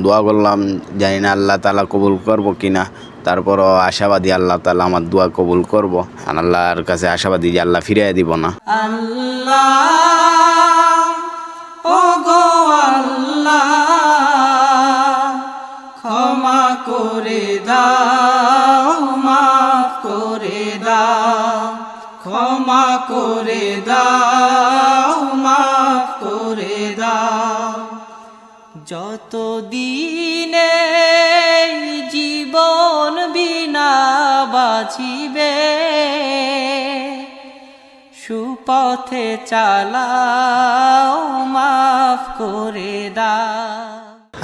দোয়া করলাম, জানি না আল্লাহ তাআলা কবুল করবো কিনা, তারপরও আশাবাদী আল্লাহ তাআলা আমার দোয়া কবুল করবো, আর আল্লাহর কাছে আশাবাদী যে আল্লাহ ফিরিয়ে দিব না। আল্লাহ ও গো আল্লাহ ক্ষমা করে দাও, মাফ করে দাও, ক্ষমা করে দাও, মাফ করে দাও। যত দিনে জীবন বিনা বাঁচিবে সুপথে চালাও, মাফ করে দাও।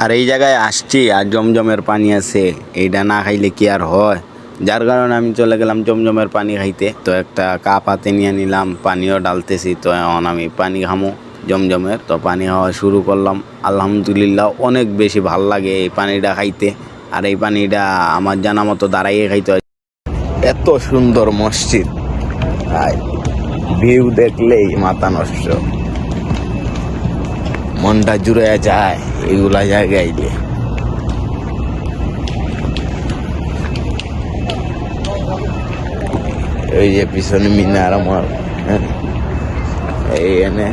আর এই জায়গায় আসছি আর জমজমের পানি আছে, এইটা না খাইলে কি আর হয়, যার কারণে আমি চলে গেলাম জমজমের পানি খাইতে। তো একটা কাপ হাতে নিয়ে নিলাম, পানিও ডালতেছি। তো এখন আমি পানি খামো জমজমের, তো পানি খাওয়া শুরু করলাম। আলহামদুলিল্লাহ অনেক বেশি ভাল লাগে এই পানিটা খাইতে, আর এই পানিটা আমার জানা মতো দাঁড়াইয়ে খাইতে হয়। এত সুন্দর মসজিদ, ভিউ দেখলেই মাথা নষ্ট, মনটা জুড়ে যায় এইগুলা জায়গায় যে। এই যে পিছনে মিনার আমার, এই এনে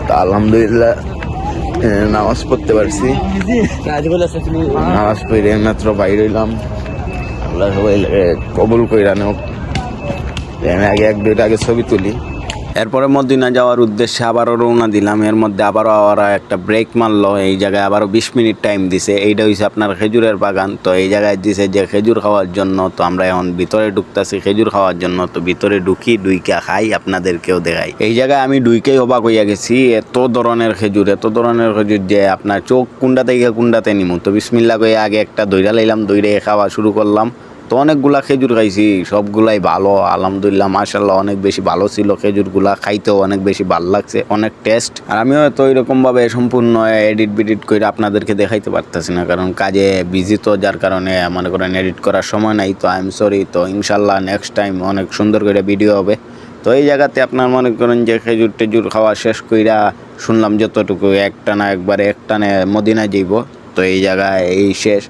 তো আলহামদুলিল্লাহ নামাজ পড়তে পারছি। নামাজ পড়ে মাত্র বাইর হইলাম, আল্লাহ সবাই কবুল কইরা নেওক। আমি আগে 1-2টা আগে ছবি তুলি, এরপরে মদিনা যাওয়ার উদ্দেশ্যে আবারও রওনা দিলাম। এর মধ্যে আবারও ওরা একটা ব্রেক মারলো, এই জায়গায় আবারও 20 মিনিট টাইম দিছে। এইটা হচ্ছে আপনার খেজুরের বাগান, তো এই জায়গায় দিছে যে খেজুর খাওয়ার জন্য। তো আমরা এখন ভিতরে ঢুকতেছি খেজুর খাওয়ার জন্য, তো ভিতরে ঢুকি, ডুইকা খাই, আপনাদেরকেও দেখাই। এই জায়গায় আমি ডুইকেই অবাক হইয়া গেছি, এত ধরনের খেজুর যে আপনার চোখ কুন্ডাতে গিয়ে কুন্ডাতে নিমু। তো বিসমিল্লাহ কইয়া আগে একটা দইরা লাইলাম, দইরে খাওয়া শুরু করলাম। তো অনেকগুলা খেজুর খাইছি, সবগুলাই ভালো আলহামদুলিল্লাহ, মাশাআল্লাহ অনেক বেশি ভালো ছিল খেজুরগুলা, খাইতেও অনেক বেশি ভালো লাগছে, অনেক টেস্ট। আর আমিও তো এরকম ভাবে সম্পূর্ণ এডিট করে আপনাদেরকে দেখাইতে পারতেছি না, কারণ কাজে বিজি, তো যার কারণে মনে করেন এডিট করার সময় নাই। তো আই এম সরি। তো ইনশাল্লাহ নেক্সট টাইম অনেক সুন্দর করে ভিডিও হবে। তো এই জায়গাতে আপনার মনে করেন যে খেজুর টেজুর খাওয়া শেষ কইরা শুনলাম যতটুকু একটানে মদিনায় যাইব। তো এই জায়গায় এই শেষ,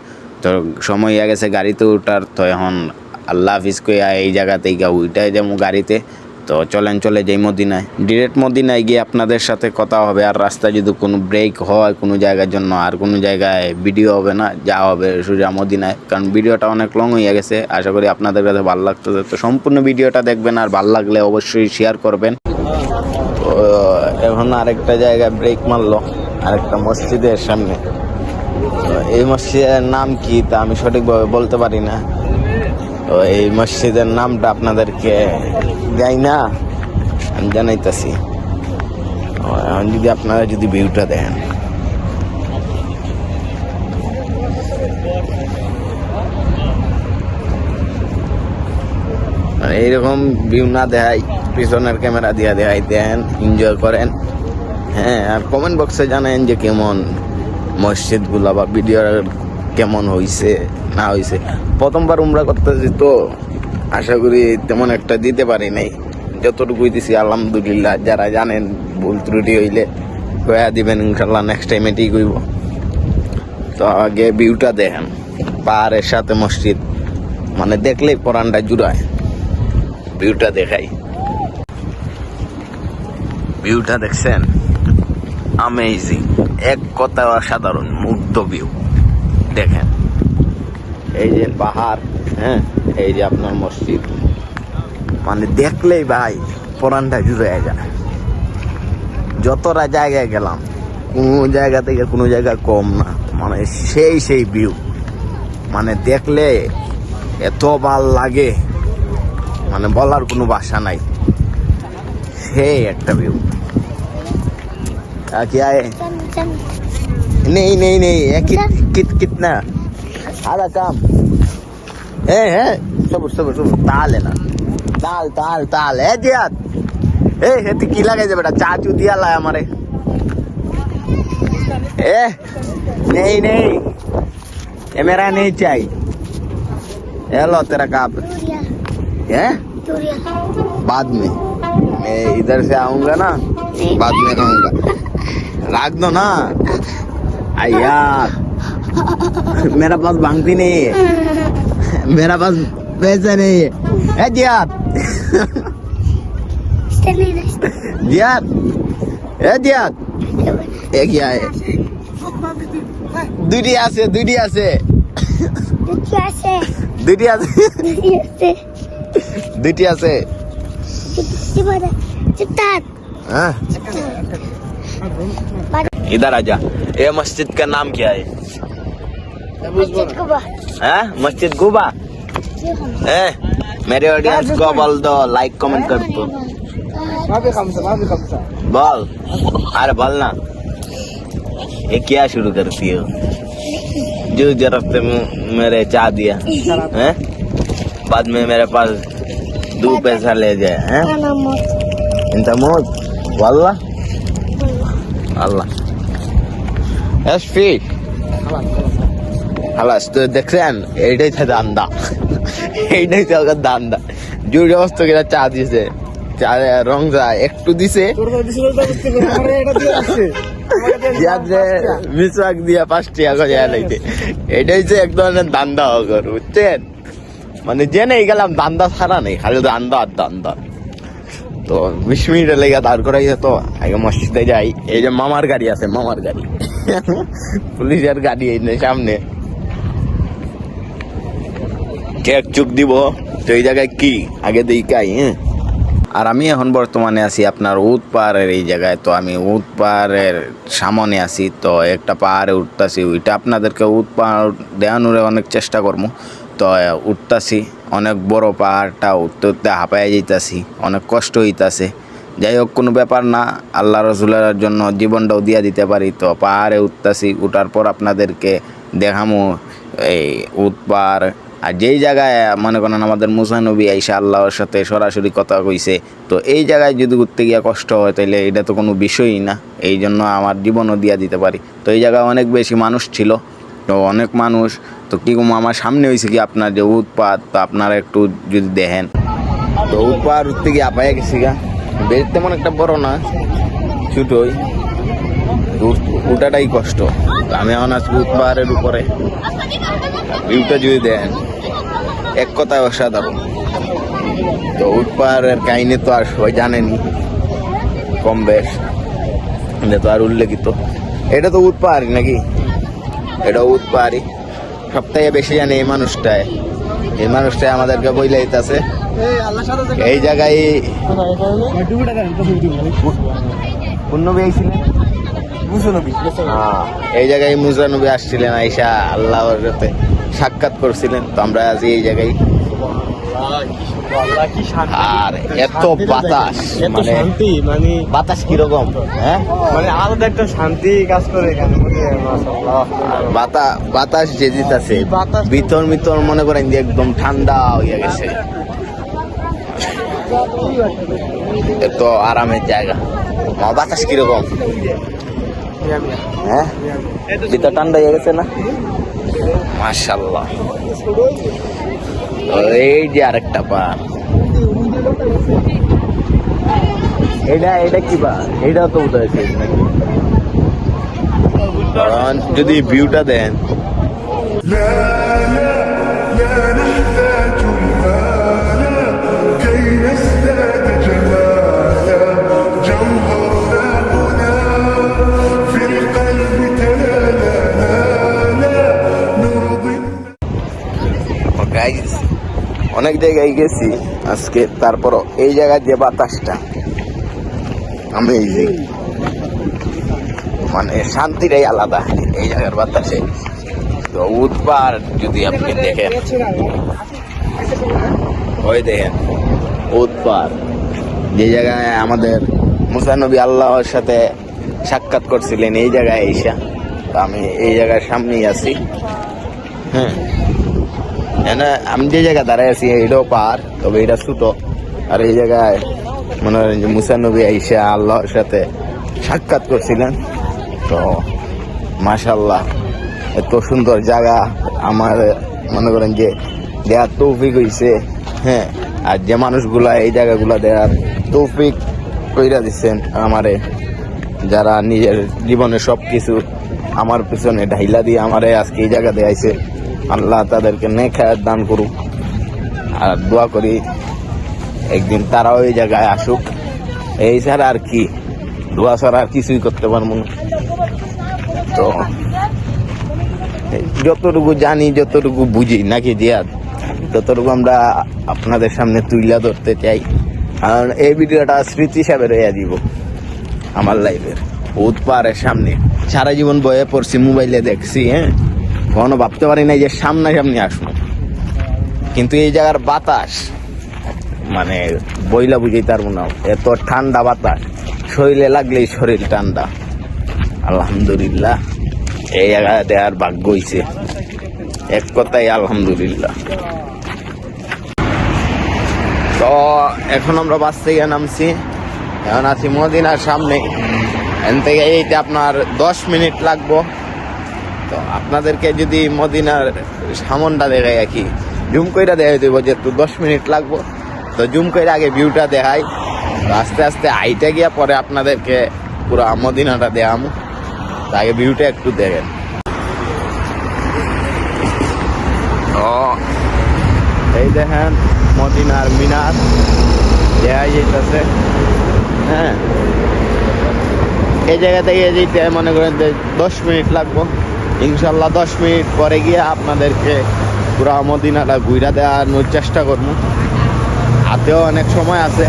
তো সময় হয়ে গেছে গাড়িতে ওঠার। তো এখন আল্লাহ হাফিজ কইয়া এই জায়গাতেই উইটাই যাবো গাড়িতে। তো চলে যাই মদিনায়, ডিরেক্ট মদিনায় গিয়ে আপনাদের সাথে কথা হবে। আর রাস্তায় যদি কোনো ব্রেক হয় কোনো জায়গার জন্য, আর কোনো জায়গায় ভিডিও হবে না, যা হবে সোজা মদিনায়, কারণ ভিডিওটা অনেক লং হয়ে গেছে। আশা করি আপনাদের কাছে ভালো লাগতেছে। তো সম্পূর্ণ ভিডিওটা দেখবেন, আর ভালো লাগলে অবশ্যই শেয়ার করবেন। তো এখন আরেকটা জায়গায় ব্রেক মারলো, আরেকটা মসজিদের সামনে। এই মসজিদের নাম কি তা আমি সঠিকভাবে বলতে পারি না। তো এই মসজিদের নামটা আপনাদেরকে যাই না আমি জানাইতেছি, যদি আপনারা যদি ভিউটা দেখেন। এইরকম ভিউ না দেখাই, পিছনের ক্যামেরা দিয়ে দেখাই দেন, এনজয় করেন। হ্যাঁ, আর কমেন্ট বক্সে জানেন যে কেমন মসজিদগুলা বা ভিডিও কেমন হইছে না হইছে। প্রথমবার উমরা করতেছি, তো আশা করি তেমন একটা দিতে পারি নাই, যতটুকুই দিছি আলহামদুলিল্লাহ। যারা জানেন ভুল ত্রুটি হইলে কয়া দিবেন, ইনশাল্লাহ নেক্সট টাইম এটাই কইব। তো আগে ভিউটা দেখেন, পাহাড়ের সাথে মসজিদ, মানে দেখলেই পরানটা জুড়ায়। ভিউটা দেখাই, ভিউটা দেখছেন, আমেজিং, এক কথা অসাধারণ, মুগ্ধ ভিউ। দেখেন এই যে পাহাড়, হ্যাঁ, এই যে আপনার মসজিদ, মানে দেখলেই ভাই পরানটা জুড়ে যায়। যতটা জায়গায় গেলাম, কোনো জায়গা থেকে কোনো জায়গা কম না, মানে সেই ভিউ, মানে দেখলে এত ভাল লাগে, মানে বলার কোনো ভাষা নাই, সেই একটা ভিউ। क्या है? नहीं कितना आधा काम है সবুজ তালে না তাল এ জিয়াদ এ হেতি কি লাগাইছে বেটা চা চু দিয়া লাই আমারে ए नहीं ये मेरा नहीं चाहिए। हेलो तेरा कप है बाद में मैं इधर से आऊंगा ना बाद में खाऊंगा रख दो ना यार मेरा पास भांगती नहीं है मेरा पास पैसे नहीं है जियाद जियाद जियाद एक क्या है দুইটি আছে দুইটি আছে हाँ? इधर आजा ये मस्जिद का नाम क्या है हाँ? मस्जिद गुबा मेरे ऑडियंस को बोल दो लाइक कमेंट कर दो बोल अरे बोल ना ये क्या शुरू करती हो जो रस्ते में मेरे चाह दिया हैं बाद में मेरे पास 2 पैसा ले जाए हैं इंता मौत वाला अल्लाह एसफिक हालास तो দেখছেন এইটাই তো দান্দা এইটাই তো দান্দা যে অবস্থা করে চা দিয়েছে চা রং যা একটু দিছে মিসওয়াক দিয়া 5 টাকা করে লাইতে এটাই যে এক ধরনের দান্দা হগর বুঝছেন মানে জেনে গেলাম দান্দা ছাড়া নেই খালি দান্দা তো 20 মিনিট লেগে তার করে তো আগে মসজিদে যাই এই যে মামার গাড়ি আছে মামার গাড়ি পুলিশের গাড়ি এই সামনে চেক চুক দিব তো এই জায়গায় কি আগে দেখাই হ্যাঁ আর আমি এখন বর্তমানে আছি আপনার উদ পাহাড়ের এই জায়গায় তো আমি উদ পাহাড়ের সামনে আছি তো একটা পাহাড়ে উঠতেছি ওইটা আপনাদেরকে উদ পাহাড় দেখানোর অনেক চেষ্টা করবো তো উঠতেছি অনেক বড় পাহাড়টা উঠতে হাঁপাইয়া যাইতেছি অনেক কষ্ট হইতাছে যাই হোক কোনো ব্যাপার না আল্লাহ রসুলের জন্য জীবনটাও দিয়া দিতে পারি তো পাহাড়ে উঠতেছি উঠার পর আপনাদেরকে দেখামো এই উদ পাহাড় আর যেই জায়গায় মনে করেন আমাদের মুসা নবী আইসা আল্লাহর সাথে সরাসরি কথা কইছে তো এই জায়গায় যদি ঘুরতে গিয়ে কষ্ট হয় তাহলে এটা তো কোনো বিষয়ই না এই জন্য আমার জীবনও দিয়া দিতে পারি তো এই জায়গায় অনেক বেশি মানুষ ছিল তো অনেক মানুষ তো কি আমার সামনে হয়েছে কি আপনার যে উৎপাত তো আপনারা একটু যদি দেখেন তো উৎপাত উঠতে গিয়ে আপায় গেছি গা বেশ তেমন একটা বড় না ছোটই ওটাটাই কষ্ট আমি এখন আজকে উৎপাহারের উপরে ভিউটা যদি দেন এক কথায় অসাধারণ তো উৎপাহারের কাহিনী তো আর সবাই জানেনি কম বেশ এটা তো আর উল্লেখিত এটা তো উৎপাহারি নাকি এটা উৎপাহারি সবথেকে বেশি জানে এই মানুষটাই আমাদেরকে বইলে দিতেছে এই জায়গায় নবী আইছিলেন এই জায়গায় মুসা নবী আসছিলেন আইসা আল্লাহর সাথে সাক্ষাৎ করছিলেন তো আমরা আজ এই জায়গায় আর এত বাতাস মানে বাতাস কিরকম হ্যাঁ মানে আলাদা একটা শান্তি কাজ করে এখানে বাতাস যে দিতেছে ভিতর মনে করেন যে একদম ঠান্ডা হয়ে গেছে এত আরামের জায়গা বাতাস কিরকম হ্যাঁ ভিতর ঠান্ডা হয়ে গেছে না মাশাআল্লাহ এই যে আরেকটা পাহাড় এটা কি বা এটাও তো উঠেছে নাকি যদি ভিউটা দেন لا نحتاج المال كي نزداد جمالا جوهرنا هنا في القلب تلالا نرضي গাইস অনেক জায়গায় গেছি আজকে তারপরও এই জায়গায় যে বাতাসটা আমেজিং মানে শান্তিটাই আলাদা এই জায়গার বাতাসে তো উৎপার যদি আপনি দেখেন ওই দেখেন উৎপার যে জায়গায় আমাদের মুসা নবী আল্লাহর সাথে সাক্ষাৎ করছিলেন এই জায়গায় এসা তো আমি এই জায়গার সামনেই আছি হ্যাঁ আমি যে জায়গায় দাঁড়ায় আছি এটাও পাহাড়, তবে এটা ছোট। আর এই জায়গায় মনে করেন যে মুসা নবী আইসা আল্লাহর সাথে সাক্ষাৎ করছিলেন। তো মাশাআল্লাহ এত সুন্দর জায়গা আমার মনে করেন যে দেওয়ার তৌফিক হইছে। হ্যাঁ, আর যে মানুষগুলা এই জায়গাগুলা দেওয়ার তৌফিক কইরা দিচ্ছেন আমারে, যারা নিজের জীবনে সবকিছু আমার পিছনে ঢাইলা দিয়ে আমারে আজকে এই জায়গা দেয়াইছে, আল্লাহ তাদেরকে নেক হায়াত দান করুক। আর দোয়া করি একদিন তারাও এই জায়গায় আসুক। এই ছাড়া আর কি, দোয়া ছাড়া আর কিছুই করতে পারবো না। তো যতটুকু জানি, যতটুকু বুঝি নাকি জিয়াদ, ততটুকু আমরা আপনাদের সামনে তুইলা ধরতে চাই। কারণ এই ভিডিওটা স্মৃতি হিসাবে রয়ে দিব আমার লাইফের। বহুত পাহাড়ের সামনে সারা জীবন বয়ে পড়ছি, মোবাইলে দেখছি, হ্যাঁ, কখনো ভাবতে পারি নাই যে সামনাসামনি আসবো। কিন্তু এই জায়গার বাতাস মানে বইলা বুঝাইতে পারবো না, এত ঠান্ডা বাতাস, শরীরে লাগলেই শরীর ঠান্ডা। আলহামদুলিল্লাহ এই জায়গায় দেওয়ার ভাগ্য হইছে, এক কথাই আলহামদুলিল্লাহ। তো এখন আমরা বাস থেকে নামছি, এখন আছি মদিনার সামনে। এখান থেকে এইটা আপনার 10 মিনিট লাগবো। তো আপনাদেরকে যদি মদিনার সামনটা দেখাই, আর কি জুম কইরা দেখাই দেবো, যেহেতু 10 মিনিট লাগবো। তো জুম করে আগে ভিউটা দেখাই, আস্তে আস্তে হাইটে গিয়া পরে আপনাদেরকে পুরো মদিনাটা দেখামো। আগে ভিউটা একটু দেখেন। তো এই দেখেন মদিনার মিনার দেখা যাইতেছে। হ্যাঁ, এই জায়গা থেকে যেতে মনে করেন যে 10 মিনিট লাগবো। ইনশাল্লাহ 10 মিনিট পরে গিয়ে আপনাদেরকে পুরো মদিনাটা ঘুরা দেওয়ানোর চেষ্টা করবো। হাতেও অনেক সময় আছে,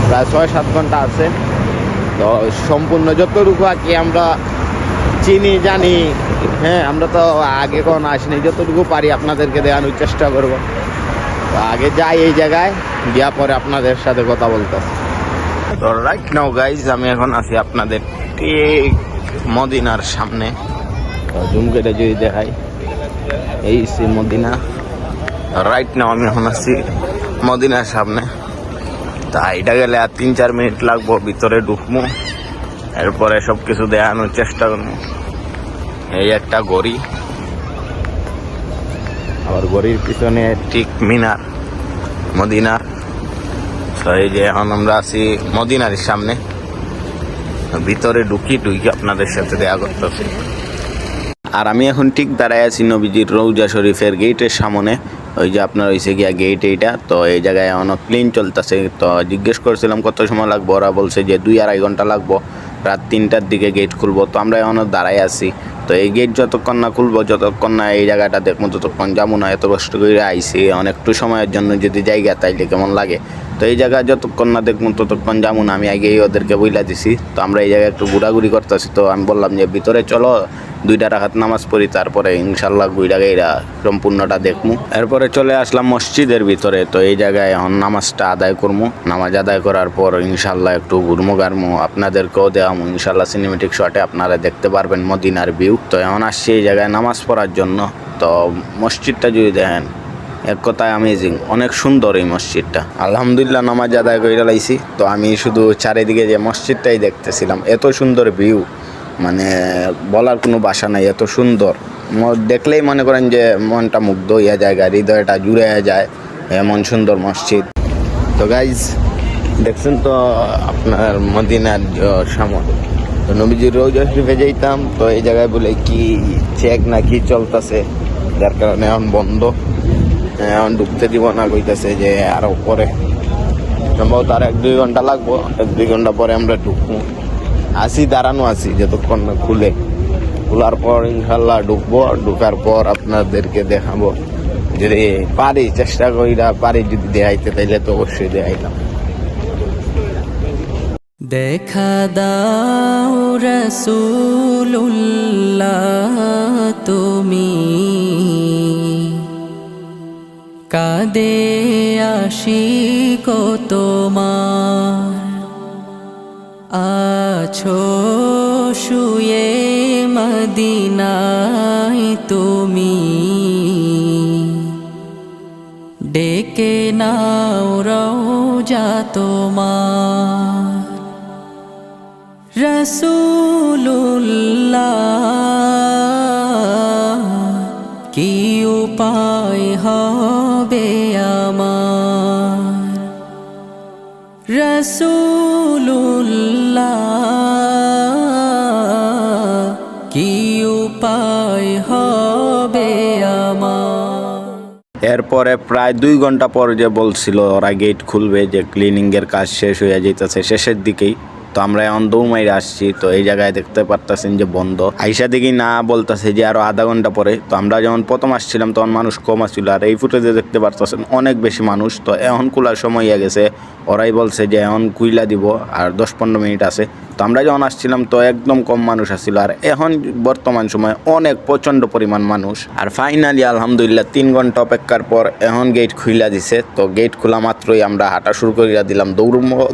প্রায় 6-7 ঘন্টা আছে। তো সম্পূর্ণ যতটুকু আর কি আমরা চিনি জানি, হ্যাঁ, আমরা তো আগে কখনো আসিনি, যতটুকু পারি আপনাদেরকে দেওয়ানোর চেষ্টা করব। তো আগে যাই এই জায়গায়, গিয়া পরে আপনাদের সাথে কথা বলতেছি। তো রাইট নাও গাইজ, আমি এখন আছি আপনাদের ঠিক মদিনার সামনে। তো জুম করে যদি দেখাই, এই সে মদিনা। রাইট নাও আমি এখন আছি মদিনার সামনে। তা এটা গেলে আর 3-4 মিনিট লাগবো, ভিতরে ঢুকবো, এরপরে সব কিছু দেখানোর চেষ্টা করবো। এই একটা গড়ি, আবার গড়ির পিছনে ঠিক মিনার মদিনার। তো এই যে এখন আমরা আছি মদিনার সামনে, ভিতরে ঢুকি আপনাদের সাথে দেখা করতেছি। আর আমি এখন ঠিক দাঁড়ায় আছি নবীজির রওজা শরীফের গেটের সামনে। ওই যে আপনার হয়েছে গিয়া গেট এইটা। তো এই জায়গায় অনেক ক্লিন চলতেছে। তো জিজ্ঞেস করছিলাম কত সময় লাগবো, ওরা বলছে যে 2-2.5 ঘন্টা লাগবো, রাত 3টার দিকে গেট খুলবো। তো আমরা এখন দাঁড়ায় আছি। তো এই গেট যতক্ষণ না খুলবো, যতক্ষণ না এই জায়গাটা দেখবো, ততক্ষণ যাবো না। এত কষ্ট করে আইসি অনেকটু সময়ের জন্য, যদি জায়গা তাইলে কেমন লাগে। তো এই জায়গা যতক্ষণ না দেখবো ততক্ষণ যাবো না, আমি আগেই ওদেরকে বইলা দিছি। তো আমরা এই জায়গায় একটু ঘোরাঘুরি করতেছি। তো আমি বললাম যে ভিতরে চলো, 2 রাকাত নামাজ পড়ি, তারপরে ইনশাল্লাহ ঘুরা গাইরা সম্পূর্ণটা দেখবো। এরপরে চলে আসলাম মসজিদের ভিতরে। তো এই জায়গায় এখন নামাজটা আদায় করবো। নামাজ আদায় করার পর ইনশাল্লাহ একটু ঘুরমো গারমো, আপনাদেরকেও দেখামো ইনশাল্লাহ সিনেমেটিক শটে আপনারা দেখতে পারবেন মদিনার ভিউ। তো এখন আসছি এই জায়গায় নামাজ পড়ার জন্য। তো মসজিদটা যদি দেখেন, এক কথায় অ্যামেজিং, অনেক সুন্দর এই মসজিদটা। আলহামদুলিল্লাহ নামাজ আদায় করে লাইছি। তো আমি শুধু চারিদিকে যে মসজিদটাই দেখতেছিলাম, এত সুন্দর ভিউ, মানে বলার কোনো ভাষা নাই, এত সুন্দর। দেখলেই মনে করেন যে মনটা মুগ্ধ হইয়া যায়, হৃদয়টা জুড়ে যায়, এমন সুন্দর মসজিদ। তো গাইজ দেখছেন তো আপনার মদিনার সামনে। তো নবীজির রওজা শরীফে যাইতাম, তো এই জায়গায় বলে কি চেক না কি চলতেছে, যার কারণে এখন বন্ধ, এখন ঢুকতে দিব না, কইতেছে যে আরো পরে সম্ভবত আর 1-2 ঘন্টা লাগবো। 1-2 ঘন্টা পরে আমরা ঢুকবো। আসি দাঁড়ানো আছি যতক্ষণ না খুলে, খোলার পর ইনশাল্লাহ ঢুকবো। ঢুকার পর আপনাদেরকে দেখাবো, যদি পারি চেষ্টা করিরা পারি, যদি দেখাইতে তাইলে তো অবশ্যই দেখাইলাম। দেখা দাও রাসূলুল্লাহ তুমি, কাঁদে আশিক তোমার, আছো শুয়ে মদিনায় তুমি, ডেকে নাও রওজা তোমার রাসূলুল্লাহ কি উপায় হবে আমার রাসূলুল্লাহ কি উপায় হবে আমার। এরপরে প্রায় 2 ঘন্টা পর যে বলছিল ওরা গেট খুলবে, যে ক্লিনিং এর কাজ শেষ হয়ে যেতেছে শেষের দিকেই, তো আমরা এখন দৌড়মাইরে আসছি। তো এই জায়গায় দেখতে পারতেছেন যে বন্ধ, আইসা দেখি না বলতেছে যে আরো আধা ঘন্টা পরে। তো আমরা যখন প্রথম আসছিলাম তখন মানুষ কম আসছিল, আর এই ফুটেজে দেখতে পারতেছেন অনেক বেশি মানুষ। তো এখন খোলার সময় হয়ে গেছে, ওরাই বলছে যে এখন কুইলা দিব আর 10-15 মিনিট আছে। তো আমরা যখন আসছিলাম তো একদম কম মানুষ আসছিল, আর এখন বর্তমান সময় অনেক প্রচন্ড পরিমাণ মানুষ। আর ফাইনালি আলহামদুলিল্লাহ 3 ঘন্টা অপেক্ষার পর এখন গেট খুইলা দিছে। তো গেট খোলা মাত্রই আমরা হাঁটা শুরু করে দিলাম,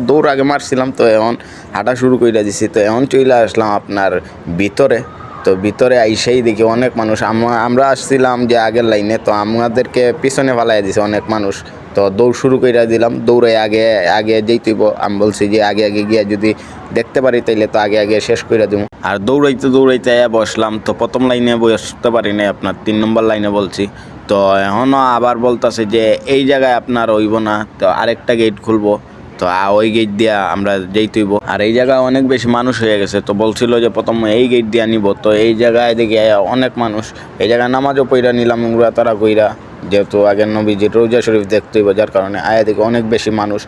দৌড় আগে মারছিলাম, তো এখন হাঁটা শুরু করে দিছি। তো এখন চলে আসলাম আপনার ভিতরে। তো ভিতরে আইসেই দেখি অনেক মানুষ, আমরা আসছিলাম যে আগের লাইনে, তো আমাদেরকে পিছনে ফালাই দিছে অনেক মানুষ। তো দৌড় শুরু করে দিলাম, দৌড়ে আগে যেতেইব। আমি বলছি যে আগে গিয়ে যদি দেখতে পারি তাইলে তো আগে শেষ করে দিব। আর দৌড়াইতে বসলাম। তো প্রথম লাইনে বসতে পারি নাই, আপনার 3 নম্বর লাইনে বলছি। তো এখনও আবার বলতেছে যে এই জায়গায় আপনার হইব না, তো আরেকটা গেট খুলবো, তো ওই গেট দিয়া আমরা যেতেইব। আর এই জায়গায় অনেক বেশি মানুষ হয়ে গেছে, তো বলছিল যে প্রথম এই গেট দিয়া নিব। তো এই জায়গায় দেখি অনেক মানুষ, এই জায়গায় নামাজও পইরা নিলাম তারা কইরা, যেহেতু আগের নবীজির রওজা শরীফ দেখতে হইব, যার কারণে আয়া দেখি অনেক বেশি মানুষ।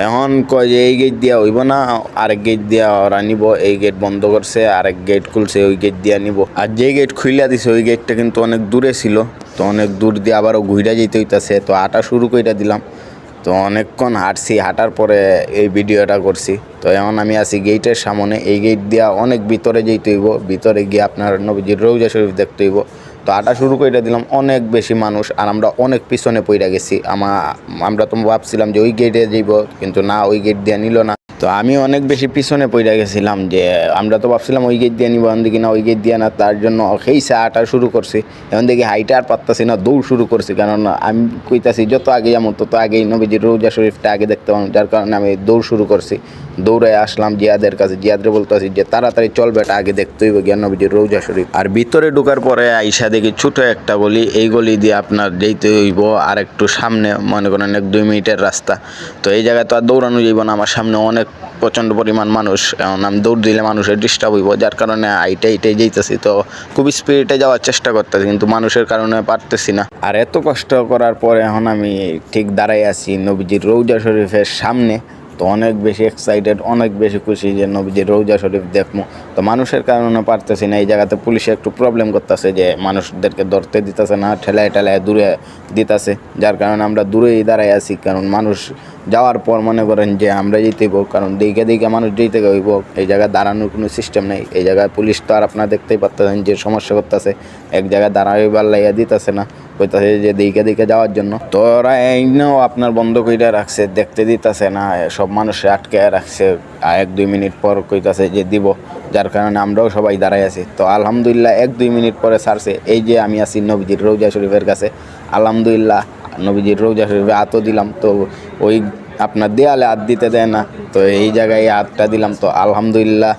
এখন কয় যে এই গেট দিয়া হইব না, আরেক গেট দিয়া ওরা নিব। এই গেট বন্ধ করছে, আরেক গেট খুলছে, ওই গেট দিয়া নিব। আর যে গেট খুইলা দিছে ওই গেটটা কিন্তু অনেক দূরে ছিল, তো অনেক দূর দিয়ে আবারও ঘুরে যেতে হইতাছে। তো হাঁটা শুরু করে দিলাম। তো অনেকক্ষণ হাঁটছি, হাঁটার পরে এই ভিডিওটা করছি। তো এখন আমি আছি গেটের সামনে, এই গেট দিয়া অনেক ভিতরে যেতে হইব, ভিতরে গিয়ে আপনার নবীজির রওজা শরীফ দেখতে হইব। তো হাঁটা শুরু করে দিলাম, অনেক বেশি মানুষ, আর আমরা অনেক পিছনে পইরা গেছি। আমরা তো ভাবছিলাম যে ওই গেটে যাইব, কিন্তু না, ওই গেট দিয়ে নিল না। তো আমি অনেক বেশি পিছনে পইরা গেছিলাম, যে আমরা তো ভাবছিলাম ওই গেট দিয়ে নিব, এখন দেখি না ওই গেট দিয়ে না। তার জন্য খেয়েছে হাঁটা শুরু করছি। এখন দেখি হাইটা আর পারতাছি না, দৌড় শুরু করছি। কারণ আমি কইতাছি যত আগে যেমন তত আগেই নবীজির রওজা শরীফটা আগে দেখতে পাবো, যার কারণে আমি দৌড় শুরু করছি। দৌড়ে আসলাম জিয়াদের কাছে, জিয়াদরে বলতেছি যে তাড়াতাড়ি চলবে, এটা আগে দেখতে হইব গিয়া নবীজির রওজা শরীফ। আর ভিতরে ঢোকার পরে আইসা দেখি ছোট একটা গলি, এই গলি দিয়ে আপনার যেতে হইব আর একটু সামনে, মনে করেন 1-2 মিনিটের রাস্তা। তো এই জায়গায় তো আর দৌড়ানো যাইব না, আমার সামনে অনেক প্রচণ্ড পরিমাণ মানুষ। এখন আমি দৌড় দিলে মানুষের ডিস্টার্ব হইব, যার কারণে এইটাই যেতেছি। তো খুব স্পিডে যাওয়ার চেষ্টা করতেছি, কিন্তু মানুষের কারণে পারতেছি না। আর এত কষ্ট করার পরে এখন আমি ঠিক দাঁড়াই আছি নবীজির রওজা শরীফের সামনে। তো অনেক বেশি এক্সাইটেড, অনেক বেশি খুশি যে নবীজির রওজা শরীফ দেখবো। তো মানুষের কারণে পারতেছি না। এই জায়গাতে পুলিশে একটু প্রবলেম করতেছে, যে মানুষদেরকে ধরতে দিতেছে না, ঠেলায় দূরে দিতেছে, যার কারণে আমরা দূরেই দাঁড়াই আছি। কারণ মানুষ যাওয়ার পর মনে করেন যে আমরা যেতেইব, কারণ দেখে মানুষ যেতে হইব। এই জায়গায় দাঁড়ানোর কোনো সিস্টেম নেই। এই জায়গায় পুলিশ তো আর আপনারা দেখতেই পারতেছেন যে সমস্যা করতেছে, এক জায়গায় দাঁড়াইবার লাইয়া দিতেছে না, কইতাছে যে দেখে যাওয়ার জন্য। তো ওরা এইনাও আপনার বন্ধ কইরা রাখছে, দেখতে দিতেছে না, সব মানুষে আটকে রাখছে। 1-2 মিনিট পর কইতাছে যে দিব, যার কারণে আমরাও সবাই দাঁড়াই আছি। তো আলহামদুলিল্লাহ 1-2 মিনিট পরে ছাড়ছে। এই যে আমি আছি নবীজির রওজা শরীফের কাছে, আলহামদুলিল্লাহ নবীজির রওজা শরীফে হাতও দিলাম। তো ওই আপনার দেয়ালে হাত দিতে দেয় না, তো এই জায়গায় হাতটা দিলাম। তো আলহামদুলিল্লাহ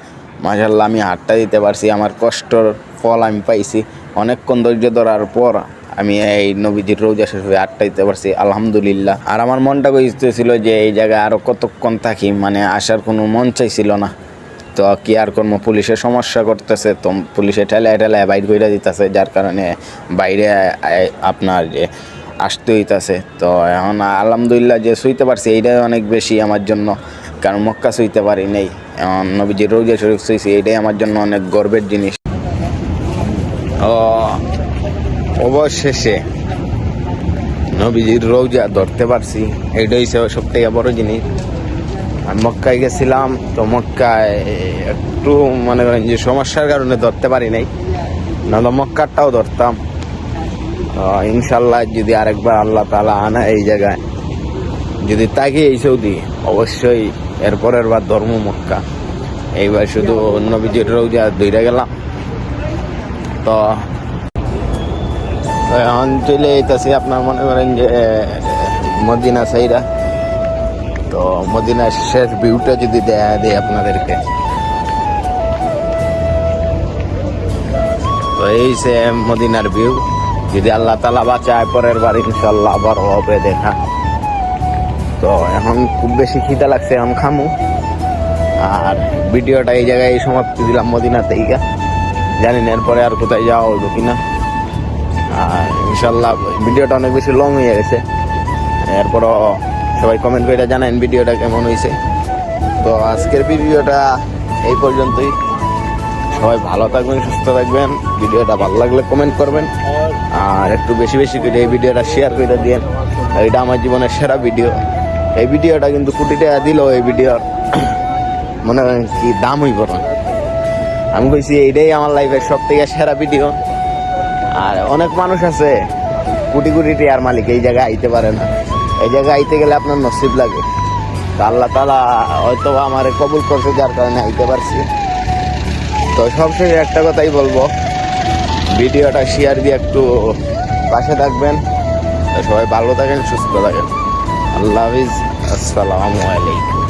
মাশাআল্লাহ আমি হাতটা দিতে পারছি, আমার কষ্টর ফল আমি পাইছি। অনেকক্ষণ ধৈর্য ধরার পর আমি এই নবীজির রওজা শরীফে হাতটা দিতে পারছি, আলহামদুলিল্লাহ। আর আমার মনটা কইতেছিল যে এই জায়গায় আরও কতক্ষণ থাকি, মানে আসার কোনো মন চাইছিল না। তো কি আর করবো, পুলিশে সমস্যা করতেছে, তো পুলিশে ঠেলায় বাইর করে দিতেছে, যার কারণে বাইরে আপনার যে আসতে হইতাছে। তো এখন আলহামদুলিল্লাহ যে শুইতে পারছি এইটাই অনেক বেশি আমার জন্য, কারণ মক্কা শুইতে পারি নাই, এখন নবীজির রওজা শরীফ শুইছি, এইটাই আমার জন্য অনেক গর্বের জিনিস। অবশেষে নবীজির রওজা ধরতে পারছি, এইটাই সবথেকে বড় জিনিস। আমি মক্কায় গেছিলাম, তো মক্কায় একটু মনে করেন যে সমস্যার কারণে ধরতে পারি নাই, নাহলে মক্কারটাও ধরতাম। ইনশাল্লাহ যদি আরেকবার আল্লাহ তাআলা আনা এই জায়গায়, যদি তাকে এই সৌদি, অবশ্যই এরপরের বার ধর্ম মক্কা। এইবার শুধু নবীজির রওজা ধরে গেলাম। তো এখন চলে যেতেছি আপনার মনে করেন যে মদিনা সাইরা। তো মদিনার শেষ ভিউটা যদি দেয়া দেয় আপনাদেরকে, তো এই সে মদিনার ভিউ। যদি আল্লাহ তাআলা বাঁচায় পরের বার ইনশাল্লাহ আবার হবে দেখা। তো এখন খুব বেশি খিদা লাগছে, এখন খামু। আর ভিডিওটা এই জায়গায় সমাপ্তি দিলাম মদিনা থেকে। জানি না এরপরে আর কোথায় যাওয়া হইব কিনা। আর ইনশাল্লাহ ভিডিওটা অনেক বেশি লং হয়ে গেছে। এরপরও সবাই কমেন্ট করে জানান ভিডিওটা কেমন হয়েছে। তো আজকের ভিডিওটা এই পর্যন্তই। সবাই ভালো থাকবেন, সুস্থ থাকবেন। ভিডিওটা ভালো লাগলে কমেন্ট করবেন, আর একটু বেশি বেশি করে এই ভিডিওটা শেয়ার করে দিন। এটা আমার জীবনের সেরা ভিডিও। এই ভিডিওটা কিন্তু কোটি টাকা দিলেও এই ভিডিওর মনে করেন কি দাম হইব না। আমি কইছি এইটাই আমার লাইফের সব থেকে সেরা ভিডিও। আর অনেক মানুষ আছে কোটি কোটি টাকার মালিক, এই জায়গায় আইতে পারে না। এই জায়গায় আইতে গেলে আপনার নসিব লাগে। তো আল্লাহ তাআলা হয়তো আমার কবুল করছে, যার কারণে আইতে পারছি। তো সবশেষে একটা কথাই বলবো, ভিডিওটা শেয়ার দিয়ে একটু পাশে থাকবেন। তো সবাই ভালো থাকেন, সুস্থ থাকেন। আল্লাহ হাফিজ, আসসালামু আলাইকুম।